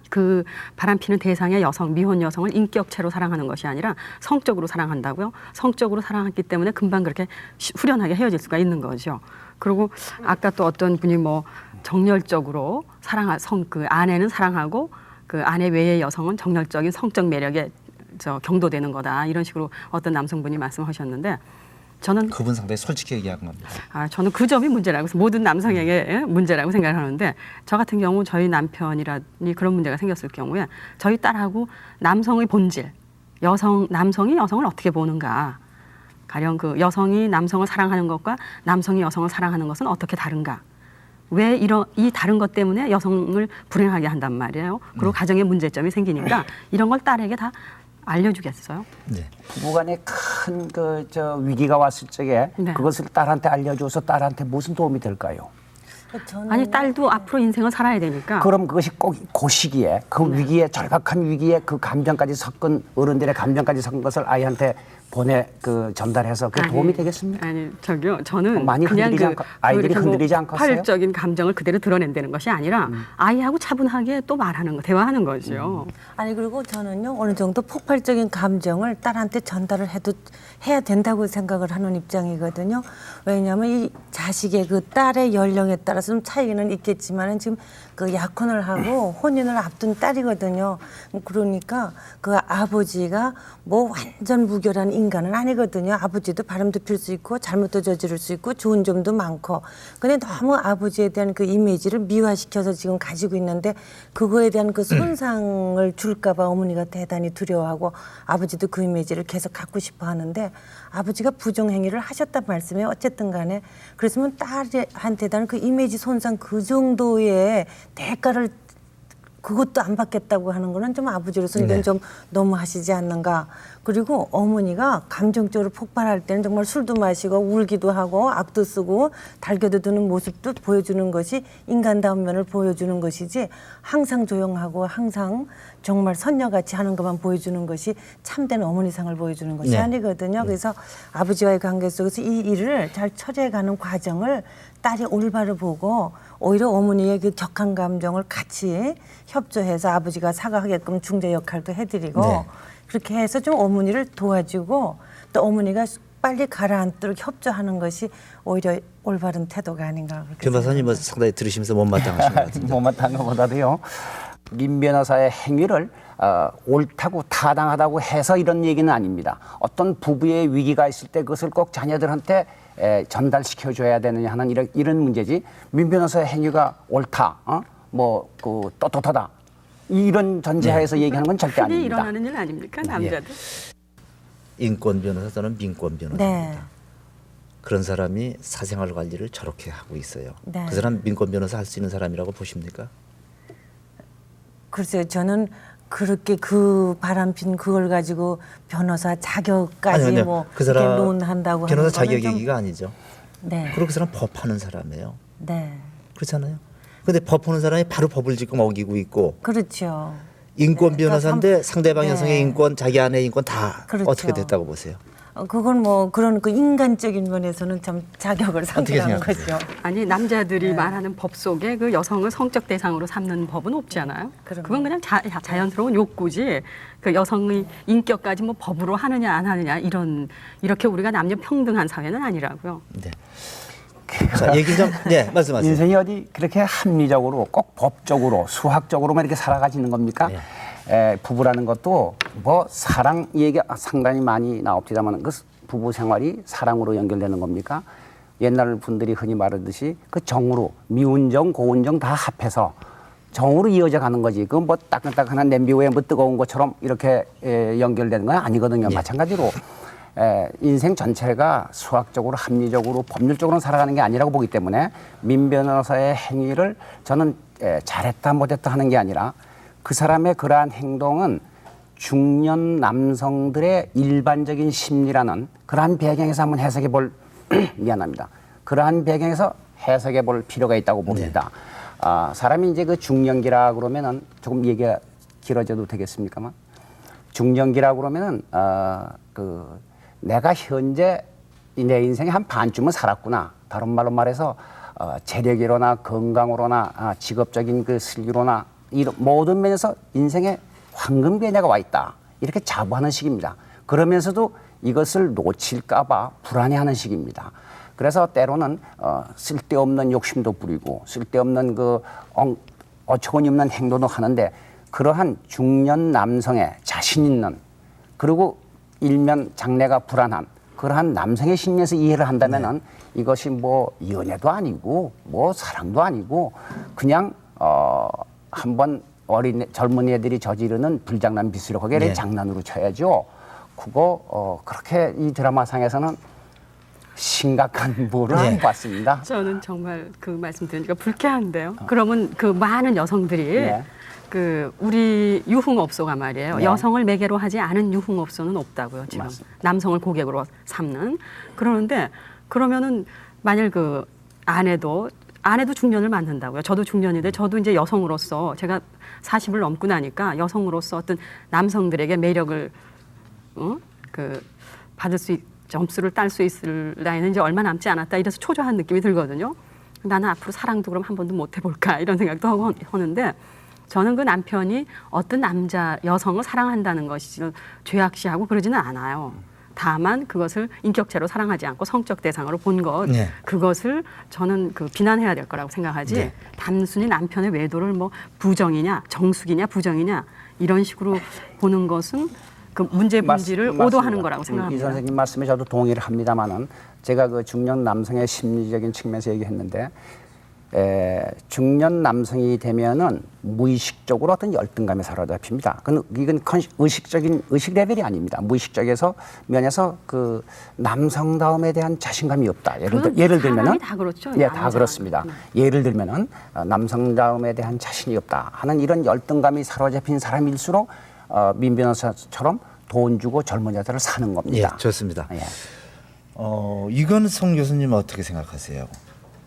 그 바람 피는 대상의 여성, 미혼 여성을 인격체로 사랑하는 것이 아니라 성적으로 사랑한다고요. 성적으로 사랑했기 때문에 금방 그렇게 후련하게 헤어질 수가 있는 거죠. 그리고 아까 또 어떤 분이 뭐 정열적으로 그 아내는 사랑하고 그 아내 외의 여성은 정열적인 성적 매력에 경도되는 거다. 이런 식으로 어떤 남성분이 말씀하셨는데 저는 그분 상당히 솔직히 얘기한 겁니다. 저는 그 점이 문제라고 모든 남성에게 문제라고 생각하는데 저 같은 경우 저희 남편이라니 그런 문제가 생겼을 경우에 저희 딸하고 남성의 본질, 남성이 여성을 어떻게 보는가, 가령 그 여성이 남성을 사랑하는 것과 남성이 여성을 사랑하는 것은 어떻게 다른가, 왜 이 다른 것 때문에 여성을 불행하게 한단 말이에요. 그리고 가정에 문제점이 생기니까 이런 걸 딸에게 다 알려주겠어요. 네. 부부간에 큰 위기가 왔을 적에 그것을 딸한테 알려줘서 딸한테 무슨 도움이 될까요? 아니 딸도 앞으로 인생을 살아야 되니까. 그럼 그것이 꼭 그 시기에 그 위기에 절박한 위기에 그 감정까지 섞은 어른들의 감정까지 섞은 것을 아이한테 전달해서 그게 도움이 되겠습니까? 아니 저기요 저는 많이 그냥 아이들이 흔들리지 않겠어요? 폭발적인 감정을 그대로 드러낸다는 것이 아니라 아이하고 차분하게 또 말하는 거, 대화하는 거죠. 아니 그리고 저는요 어느 정도 폭발적인 감정을 딸한테 전달을 해야 된다고 생각을 하는 입장이거든요. 왜냐하면 이 자식의 그 딸의 연령에 따라서 좀 차이는 있겠지만은 지금 그 약혼을 하고 혼인을 앞둔 딸이거든요. 그러니까 그 아버지가 뭐 완전 무결한 인간은 아니거든요. 아버지도 바람도 필 수 있고 잘못도 저지를 수 있고 좋은 점도 많고. 근데 너무 아버지에 대한 그 이미지를 미화시켜서 지금 가지고 있는데 그거에 대한 그 손상을 줄까 봐 어머니가 대단히 두려워하고 아버지도 그 이미지를 계속 갖고 싶어 하는데 아버지가 부정행위를 하셨단 말씀이에요. 어쨌든 간에. 그랬으면 딸한테 대한 그 이미지 손상 그 정도의 대가를 그것도 안 받겠다고 하는 거는 좀 아버지로서는 이건 좀 너무 하시지 않는가. 그리고 어머니가 감정적으로 폭발할 때는 정말 술도 마시고 울기도 하고 악도 쓰고 달겨도 드는 모습도 보여주는 것이 인간다운 면을 보여주는 것이지 항상 조용하고 항상 정말 선녀같이 하는 것만 보여주는 것이 참된 어머니상을 보여주는 것이 아니거든요. 그래서 아버지와의 관계 속에서 이 일을 잘 처리해가는 과정을 딸이 올바로 보고 오히려 어머니의 그 격한 감정을 같이 협조해서 아버지가 사과하게끔 중재 역할도 해드리고 그렇게 해서 좀 어머니를 도와주고 또 어머니가 빨리 가라앉도록 협조하는 것이 오히려 올바른 태도가 아닌가. 변호사님은 상당히 들으시면서 못마땅하신 것 같은데. 못마땅한 것보다도요. 민 변호사의 행위를 옳다고 타당하다고 해서 이런 얘기는 아닙니다. 어떤 부부의 위기가 있을 때 그것을 꼭 자녀들한테 전달시켜줘야 되느냐 하는 이런 문제지 민 변호사의 행위가 옳다, 떳떳하다 이런 전제하에서 얘기하는 건 절대 흔히 아닙니다. 일어나는 일 아닙니까 남자들? 인권 변호사 또는 민권 변호사입니다. 그런 사람이 사생활 관리를 저렇게 하고 있어요. 그 사람 민권 변호사 할 수 있는 사람이라고 보십니까? 글쎄요, 저는 그렇게 그 바람핀 그걸 가지고 변호사 자격까지 아니요. 그 사람 논한다고 변호사 하는 거는 자격 얘기가 아니죠. 그리고 그 사람 법하는 사람이에요. 그렇잖아요. 근데 법하는 사람이 바로 법을 지금 어기고 있고. 그렇죠. 인권 변호사인데 상대방 여성의 인권, 자기 아내의 인권 다 어떻게 됐다고 보세요? 그건 뭐 그런 그 인간적인 면에서는 참 자격을 상실하는 거죠. 아니 남자들이 말하는 법 속에 그 여성을 성적 대상으로 삼는 법은 없지 않아요? 그건 그냥 자연스러운 욕구지. 그 여성의 인격까지 뭐 법으로 하느냐 안 하느냐 이렇게 우리가 남녀 평등한 사회는 아니라고요. 자, 얘기 좀 말씀하세요. 인생이 어디 그렇게 합리적으로 꼭 법적으로 수학적으로만 이렇게 살아가지는 겁니까? 부부라는 것도 뭐 사랑 얘기가 상당히 많이 나옵니다만 그 부부 생활이 사랑으로 연결되는 겁니까? 옛날 분들이 흔히 말하듯이 그 정으로 미운정, 고운정 다 합해서 정으로 이어져 가는 거지. 그건 뭐 따끈따끈한 냄비 위에 뭐 뜨거운 것처럼 이렇게 연결되는 건 아니거든요. 마찬가지로 인생 전체가 수학적으로 합리적으로 법률적으로 살아가는 게 아니라고 보기 때문에 민 변호사의 행위를 저는 잘했다 못했다 하는 게 아니라 그 사람의 그러한 행동은 중년 남성들의 일반적인 심리라는 그러한 배경에서 한번 해석해 볼 미안합니다. 그러한 배경에서 해석해 볼 필요가 있다고 봅니다. 사람이 이제 그 중년기라 그러면은 조금 얘기가 길어져도 되겠습니까만 중년기라 그러면은 그 내가 현재 내 인생의 한 반쯤은 살았구나. 다른 말로 말해서 재력이로나 건강으로나 직업적인 그 슬기로나 이런 모든 면에서 인생의 황금기에 내가 와 있다. 이렇게 자부하는 시기입니다. 그러면서도 이것을 놓칠까봐 불안해하는 시기입니다. 그래서 때로는 쓸데없는 욕심도 부리고 쓸데없는 그 어처구니 없는 행동도 하는데 그러한 중년 남성의 자신 있는 그리고 일면 장래가 불안한 그러한 남성의 심리에서 이해를 한다면은 이것이 뭐 연애도 아니고 뭐 사랑도 아니고 그냥 한번 젊은 애들이 저지르는 불장난 비슷하게 네. 장난으로 쳐야죠. 그거 그렇게 이 드라마상에서는 심각한 부를 안 봤습니다. 저는 정말 그 말씀 들으니까 불쾌한데요. 그러면 그 많은 여성들이 그 우리 유흥업소가 말이에요. 여성을 매개로 하지 않은 유흥업소는 없다고요. 지금 남성을 고객으로 삼는. 그러는데 그러면은 만일 그 아내도 중년을 만든다고요. 저도 중년인데 저도 이제 여성으로서 제가 40을 넘고 나니까 여성으로서 어떤 남성들에게 매력을 그 받을 수 점수를 딸 수 있을 나이는 이제 얼마 남지 않았다 이래서 초조한 느낌이 들거든요. 나는 앞으로 사랑도 그럼 한 번도 못 해볼까 이런 생각도 하는데 저는 그 남편이 어떤 여성을 사랑한다는 것이 죄악시하고 그러지는 않아요. 다만 그것을 인격체로 사랑하지 않고 성적 대상으로 본 것, 그것을 저는 그 비난해야 될 거라고 생각하지 단순히 남편의 외도를 뭐 부정이냐 정숙이냐 부정이냐 이런 식으로 보는 것은 그 문제 분지를 오도하는 거라고 생각합니다. 이 선생님 말씀에 저도 동의를 합니다만은 제가 그 중년 남성의 심리적인 측면에서 얘기했는데 중년 남성이 되면은 무의식적으로 어떤 열등감에 사로잡힙니다. 이건 의식 레벨이 아닙니다. 무의식적에서 면에서 그 남성다움에 대한 자신감이 없다. 예를 들면은 다 그렇죠. 다 그렇습니다. 예를 들면은 남성다움에 대한 자신이 없다 하는 이런 열등감이 사로잡힌 사람일수록 민 변호사처럼 돈 주고 젊은 여자를 사는 겁니다. 예, 좋습니다. 이건 송 교수님 어떻게 생각하세요?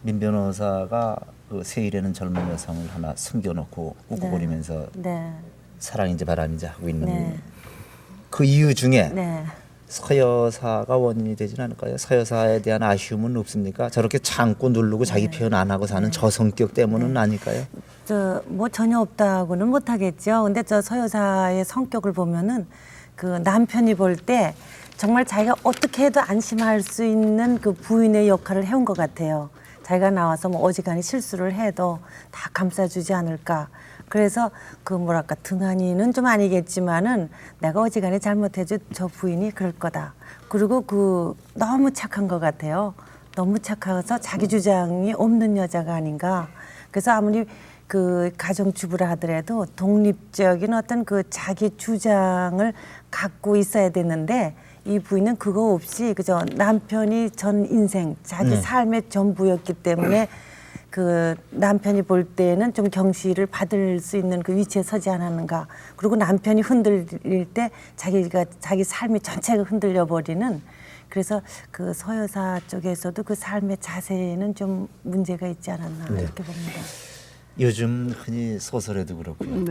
민 변호사가 그 세일에는 젊은 여성을 하나 숨겨놓고 꾹꾹거리면서 사랑인지 바람인지 하고 있는 그 이유 중에 서여사가 원인이 되지는 않을까요? 서여사에 대한 아쉬움은 없습니까? 저렇게 참고 누르고 자기 표현 안 하고 사는 저 성격 때문은 아닐까요? 뭐 전혀 없다고는 못하겠죠. 근데 저 서여사의 성격을 보면은 그 남편이 볼 때 정말 자기가 어떻게 해도 안심할 수 있는 그 부인의 역할을 해온 것 같아요. 자기가 나와서 뭐 어지간히 실수를 해도 다 감싸주지 않을까. 그래서 그 뭐랄까 등한이는 좀 아니겠지만은 내가 어지간히 잘못해도 저 부인이 그럴 거다. 그리고 그 너무 착한 것 같아요. 너무 착해서 자기 주장이 없는 여자가 아닌가. 그래서 아무리 그 가정주부라 하더라도 독립적인 어떤 그 자기 주장을 갖고 있어야 되는데 이 부인은 그거 없이 그저 남편이 전 인생 자기 삶의 전부였기 때문에 그 남편이 볼 때는 좀 경시를 받을 수 있는 그 위치에 서지 않았는가. 그리고 남편이 흔들릴 때 자기 삶이 전체가 흔들려 버리는. 그래서 그 서여사 쪽에서도 그 삶의 자세에는 좀 문제가 있지 않았나 이렇게 봅니다. 요즘 흔히 소설에도 그렇고요.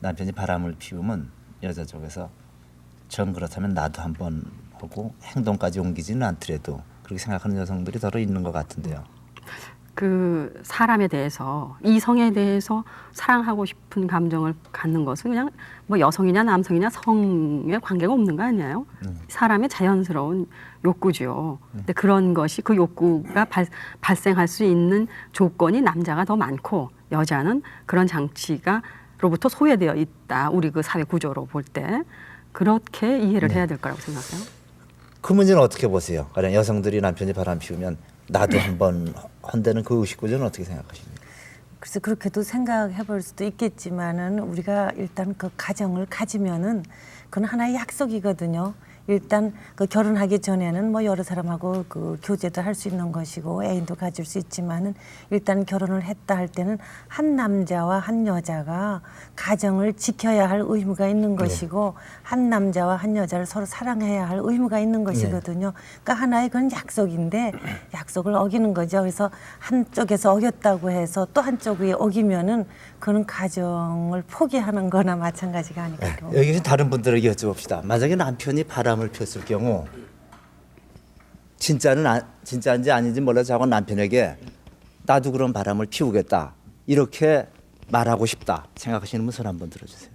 남편이 바람을 피우면 여자 쪽에서 전 그렇다면 나도 한번 하고 행동까지 옮기지는 않더라도 그렇게 생각하는 여성들이 더러 있는 것 같은데요. 그 사람에 대해서 이성에 대해서 사랑하고 싶은 감정을 갖는 것은 그냥 뭐 여성이냐 남성이냐 성에 관계가 없는 거 아니에요? 사람의 자연스러운 욕구죠. 근데 그런 것이 그 욕구가 발생할 수 있는 조건이 남자가 더 많고 여자는 그런 장치가로부터 소외되어 있다. 우리 그 사회 구조로 볼 때 그렇게 이해를 해야 될 거라고 생각해요. 그 문제는 어떻게 보세요? 가령 여성들이 남편이 바람 피우면 나도 한번 한다는 그 의식구조는 어떻게 생각하십니까? 그래서 그렇게도 생각해 볼 수도 있겠지만은 우리가 일단 그 가정을 가지면은 그건 하나의 약속이거든요. 일단 그 결혼하기 전에는 뭐 여러 사람하고 그 교제도 할 수 있는 것이고 애인도 가질 수 있지만은 일단 결혼을 했다 할 때는 한 남자와 한 여자가 가정을 지켜야 할 의무가 있는 것이고 한 남자와 한 여자를 서로 사랑해야 할 의무가 있는 것이거든요. 그러니까 하나의 그런 약속인데 약속을 어기는 거죠. 그래서 한쪽에서 어겼다고 해서 또 한쪽이 어기면은 그는 가정을 포기하는 거나 마찬가지가 아닐까. 여기 다른 분들에게 여쭤봅시다. 만약에 남편이 바람을 폈을 경우 진짜인지 아닌지 몰라서 자꾸 남편에게 나도 그런 바람을 피우겠다 이렇게 말하고 싶다 생각하시는 분 손 한번 들어주세요.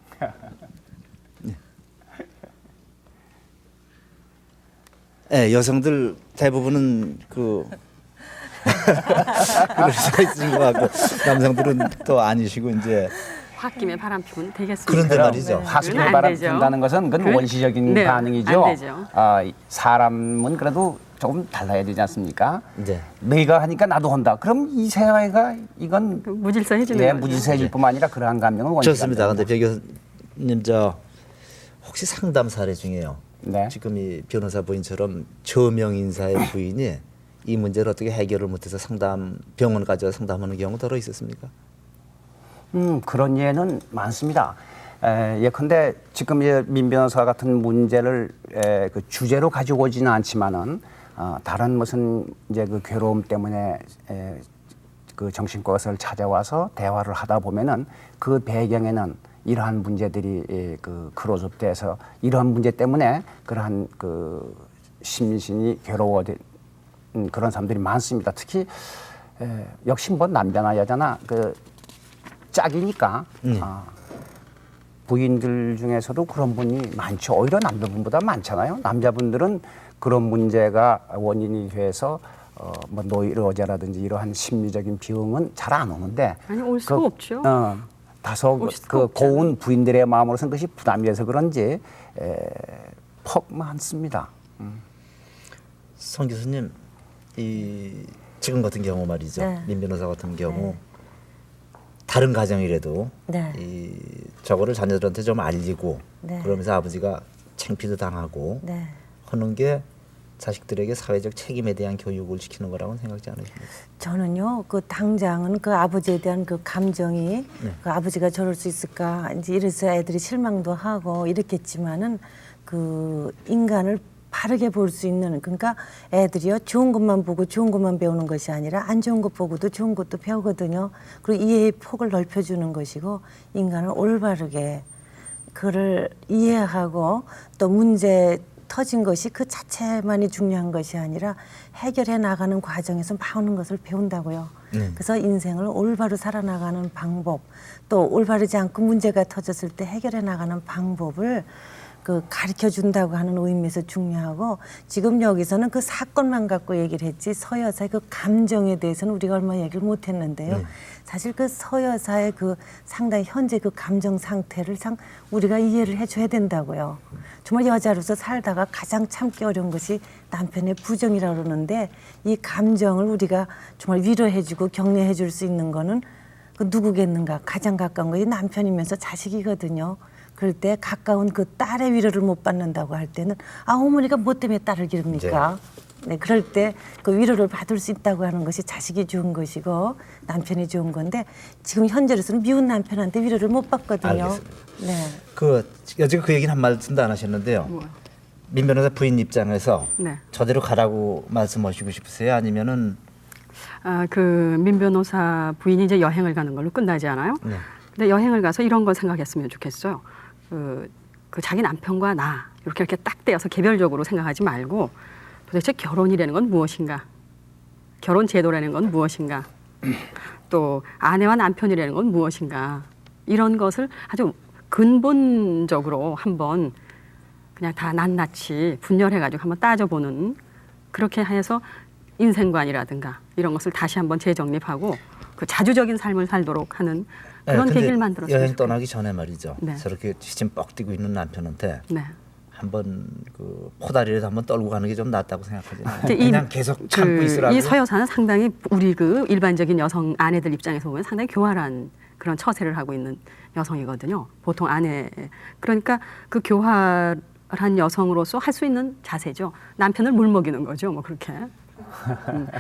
네. 네, 여성들 대부분은 그럴 수가 있는 것 같고 남성들은 또 아니시고 이제 홧김에 바람 피우면 되겠습니다. 그런데 말이죠. 홧김에 바람 핀다는 것은 그건 원시적인 네, 반응이죠. 안 되죠. 사람은 그래도 조금 달라야 되지 않습니까? 네. 너희가 하니까 나도 한다. 그럼 이 사회가 이건 무질서해지는 예, 거죠. 무질서해질 뿐만 아니라 그러한 감정은 원칙. 좋습니다. 근데 배 교수님 혹시 상담 사례 중에요. 네. 지금 이 변호사 부인처럼 저명 인사의 부인이 이 문제를 어떻게 해결을 못해서 병원 가서 상담하는 경우 더러 있었습니까? 그런 예는 많습니다. 예컨대 지금 민 변호사 같은 문제를 그 주제로 가지고 오지는 않지만은 다른 무슨 이제 그 괴로움 때문에 그 정신과 의사를 찾아와서 대화를 하다 보면은 그 배경에는 이러한 문제들이 그 크로즈업돼서 이러한 문제 때문에 그러한 그 심신이 괴로워진 그런 사람들이 많습니다. 특히 역시 뭐 남자나 여자나 그 짝이니까 부인들 중에서도 그런 분이 많죠. 오히려 남자분보다 많잖아요. 남자분들은 그런 문제가 원인이 돼서 뭐 노이로제라든지 이러한 심리적인 비용은 잘 안 오는데 아니 올 수가 없죠. 다소 그 고운 부인들의 마음으로서는 그것이 부담이 돼서 그런지 퍽 많습니다. 성 교수님, 지금 같은 경우 말이죠. 네. 민 변호사 같은 경우 다른 가정이라도 네. 저거를 자녀들한테 좀 알리고 네. 그러면서 아버지가 창피도 당하고 네. 하는 게 자식들에게 사회적 책임에 대한 교육을 시키는 거라고는 생각지 않으십니까? 저는요, 그 당장은 그 아버지에 대한 그 감정이 그 아버지가 저럴 수 있을까 이제 이래서 애들이 실망도 하고 이랬겠지만은 그 인간을 바르게 볼 수 있는, 그러니까 애들이요 좋은 것만 보고 좋은 것만 배우는 것이 아니라 안 좋은 것 보고도 좋은 것도 배우거든요. 그리고 이해의 폭을 넓혀주는 것이고 인간을 올바르게 그를 이해하고 또 문제 터진 것이 그 자체만이 중요한 것이 아니라 해결해 나가는 과정에서 많은 것을 배운다고요. 그래서 인생을 올바로 살아나가는 방법, 또 올바르지 않고 문제가 터졌을 때 해결해 나가는 방법을 그 가르쳐 준다고 하는 의미에서 중요하고, 지금 여기서는 그 사건만 갖고 얘기를 했지 서여사의 그 감정에 대해서는 우리가 얼마 얘기를 못 했는데요. 사실 그 서여사의 그 상당히 현재 그 감정 상태를 우리가 이해를 해줘야 된다고요. 정말 여자로서 살다가 가장 참기 어려운 것이 남편의 부정이라고 그러는데, 이 감정을 우리가 정말 위로해주고 격려해줄 수 있는 거는 그 누구겠는가? 가장 가까운 것이 남편이면서 자식이거든요. 그럴 때 가까운 그 딸의 위로를 못 받는다고 할 때는 어머니가 뭐 때문에 딸을 기릅니까? 네, 그럴 때 그 위로를 받을 수 있다고 하는 것이 자식이 좋은 것이고 남편이 좋은 건데, 지금 현재로서는 미운 남편한테 위로를 못 받거든요. 알겠습니다. 네. 여지껏 그 얘기는 한 말씀도 안 하셨는데요. 민 변호사 부인 입장에서 저대로 가라고 말씀하시고 싶으세요? 아니면은 그 민 변호사 부인이 이제 여행을 가는 걸로 끝나지 않아요? 근데 여행을 가서 이런 걸 생각했으면 좋겠어요. 그 자기 남편과 나 이렇게 딱 떼어서 개별적으로 생각하지 말고 도대체 결혼이라는 건 무엇인가? 결혼 제도라는 건 무엇인가? 또 아내와 남편이라는 건 무엇인가? 이런 것을 아주 근본적으로 한번 그냥 다 낱낱이 분열해가지고 한번 따져보는, 그렇게 해서 인생관이라든가 이런 것을 다시 한번 재정립하고 그 자주적인 삶을 살도록 하는 그런 계기를 만들었어요. 여행 떠나기 전에 말이죠. 네. 저렇게 시침 뻑 뛰고 있는 남편한테 네. 한번 그 포다리를 한번 떨고 가는 게 좀 낫다고 생각하지. 그냥 계속 참고 있으라고. 이 서여사는 상당히 우리 그 일반적인 여성 아내들 입장에서 보면 상당히 교활한 그런 처세를 하고 있는 여성이거든요. 보통 아내, 그러니까 그 교활을 한 여성으로서 할 수 있는 자세죠. 남편을 물먹이는 거죠. 뭐 그렇게.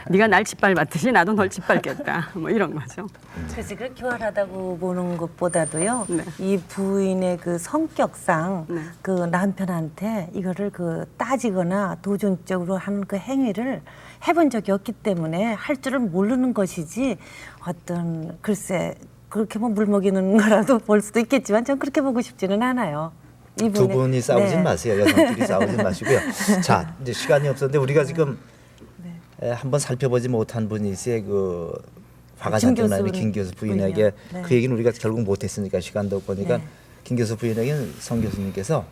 네가 날 짓밟았듯이 나도 널 짓밟겠다. 뭐 이런 거죠. 그래서 그 교활하다고 보는 것보다도요. 네. 이 부인의 그 성격상 네. 그 남편한테 이거를 그 따지거나 도전적으로 하는 그 행위를 해본 적이 없기 때문에 할 줄을 모르는 것이지 어떤 글쎄 그렇게 뭐 물먹이는 거라도 볼 수도 있겠지만 전 그렇게 보고 싶지는 않아요. 두 분이 싸우진 네. 마세요. 여성들이 싸우진 마시고요. 자, 이제 시간이 없었는데 우리가 지금 한번 살펴보지 못한 분이 있어요. 그 화가 잔뜩 나는 김 교수 부인에게 네. 그 얘기는 우리가 결국 못했으니까 시간도 없으니까 네. 김 교수 부인에게 성 교수님께서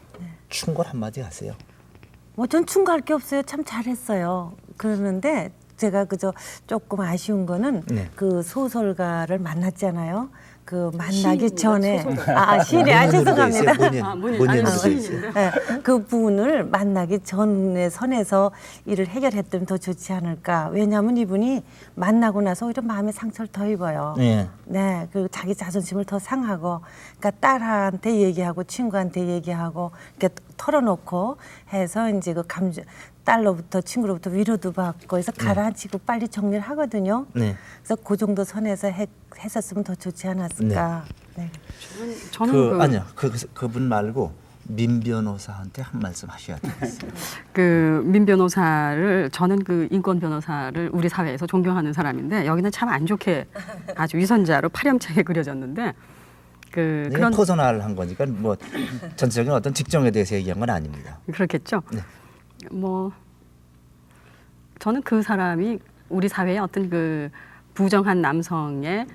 충고 한마디 하세요. 뭐 전 충고할 게 없어요. 참 잘했어요. 그러는데 제가 그저 조금 아쉬운 거는 네. 그 소설가를 만났잖아요. 그 만나기 시인인가? 전에 소설가. 시인이 죄송합니다. 문인으로 돼 있어요. 네, 그 분을 만나기 전에 선에서 일을 해결했더니 더 좋지 않을까. 왜냐하면 이분이 만나고 나서 오히려 마음의 상처를 더 입어요. 네. 네, 그 자기 자존심을 더 상하고, 그러니까 딸한테 얘기하고 친구한테 얘기하고 이렇게 털어놓고 해서 이제 그 감정. 딸로부터 친구로부터 위로도 받고 해서 가라앉히고 빨리 정리를 하거든요. 네. 그래서 그 정도 선에서 했었으면 더 좋지 않았을까. 네. 저는 아니요. 그분 말고 민 변호사한테 한 말씀 하셔야 되겠어요. 그 민 변호사를 저는 그 인권 변호사를 우리 사회에서 존경하는 사람인데 여기는 참 안 좋게 아주 위선자로 파렴치하게 그려졌는데 그런 퍼스널한 거니까 뭐 전체적인 어떤 직종에 대해서 얘기한 건 아닙니다. 그렇겠죠. 네. 뭐 저는 그 사람이 우리 사회의 어떤 그 부정한 남성의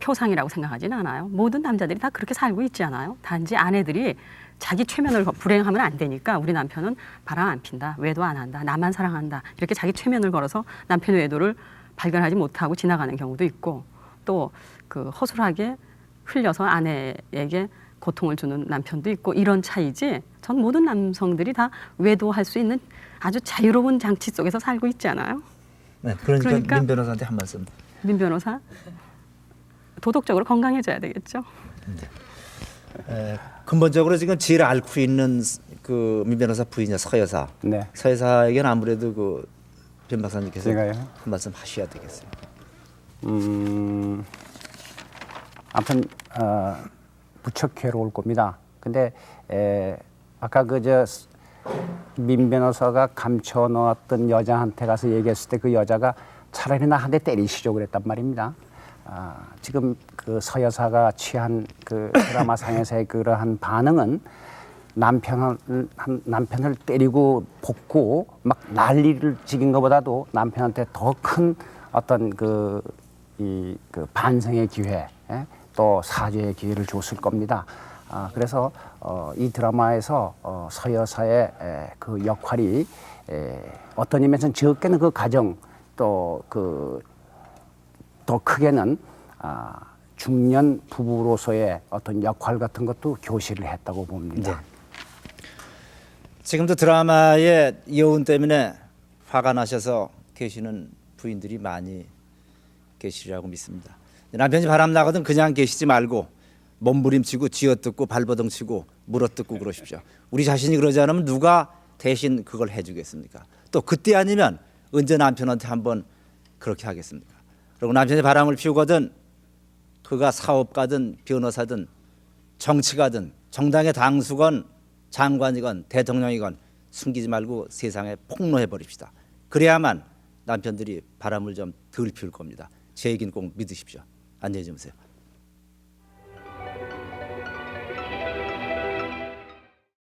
표상이라고 생각하지는 않아요. 모든 남자들이 다 그렇게 살고 있지 않아요. 단지 아내들이 자기 최면을 불행하면 안 되니까 우리 남편은 바람 안 핀다, 외도 안 한다, 나만 사랑한다 이렇게 자기 최면을 걸어서 남편의 외도를 발견하지 못하고 지나가는 경우도 있고 또 그 허술하게 흘려서 아내에게 고통을 주는 남편도 있고 이런 차이지 전 모든 남성들이 다 외도할 수 있는 아주 자유로운 장치 속에서 살고 있지 않아요? 네, 그러니까 민 변호사한테 한 말씀. 민 변호사 도덕적으로 건강해져야 되겠죠. 근본적으로 지금 제일 앓고 있는 그 민 변호사 부인의 서여사. 네. 서여사에게는 아무래도 그 변 박사님께서 제가요? 한 말씀 하셔야 되겠어요. 아무튼 무척 괴로울 겁니다. 근데 아까 민 변호사가 감춰 놓았던 여자한테 가서 얘기했을 때 그 여자가 차라리 나 한 대 때리시죠 그랬단 말입니다. 지금 그 서여사가 취한 그 드라마상에서의 그러한 반응은 남편을 때리고 볶고 막 난리를 지긴 것보다도 남편한테 더 큰 어떤 그 반성의 기회, 또 사죄의 기회를 줬을 겁니다. 그래서 이 드라마에서 서여사의 그 역할이 어떤 의미에서는 적게는 그 가정 또 더 크게는 중년 부부로서의 어떤 역할 같은 것도 교시를 했다고 봅니다. 네. 지금도 드라마의 여운 때문에 화가 나셔서 계시는 부인들이 많이 계시리라고 믿습니다. 남편이 바람 나거든 그냥 계시지 말고 몸부림치고 쥐어뜯고 발버둥치고 물어뜯고 그러십시오. 우리 자신이 그러지 않으면 누가 대신 그걸 해주겠습니까? 또 그때 아니면 언제 남편한테 한번 그렇게 하겠습니까? 그리고 남편이 바람을 피우거든 그가 사업가든 변호사든 정치가든 정당의 당수건 장관이건 대통령이건 숨기지 말고 세상에 폭로해 버립시다. 그래야만 남편들이 바람을 좀 덜 피울 겁니다. 제 얘기는 꼭 믿으십시오. 안녕히 주무세요.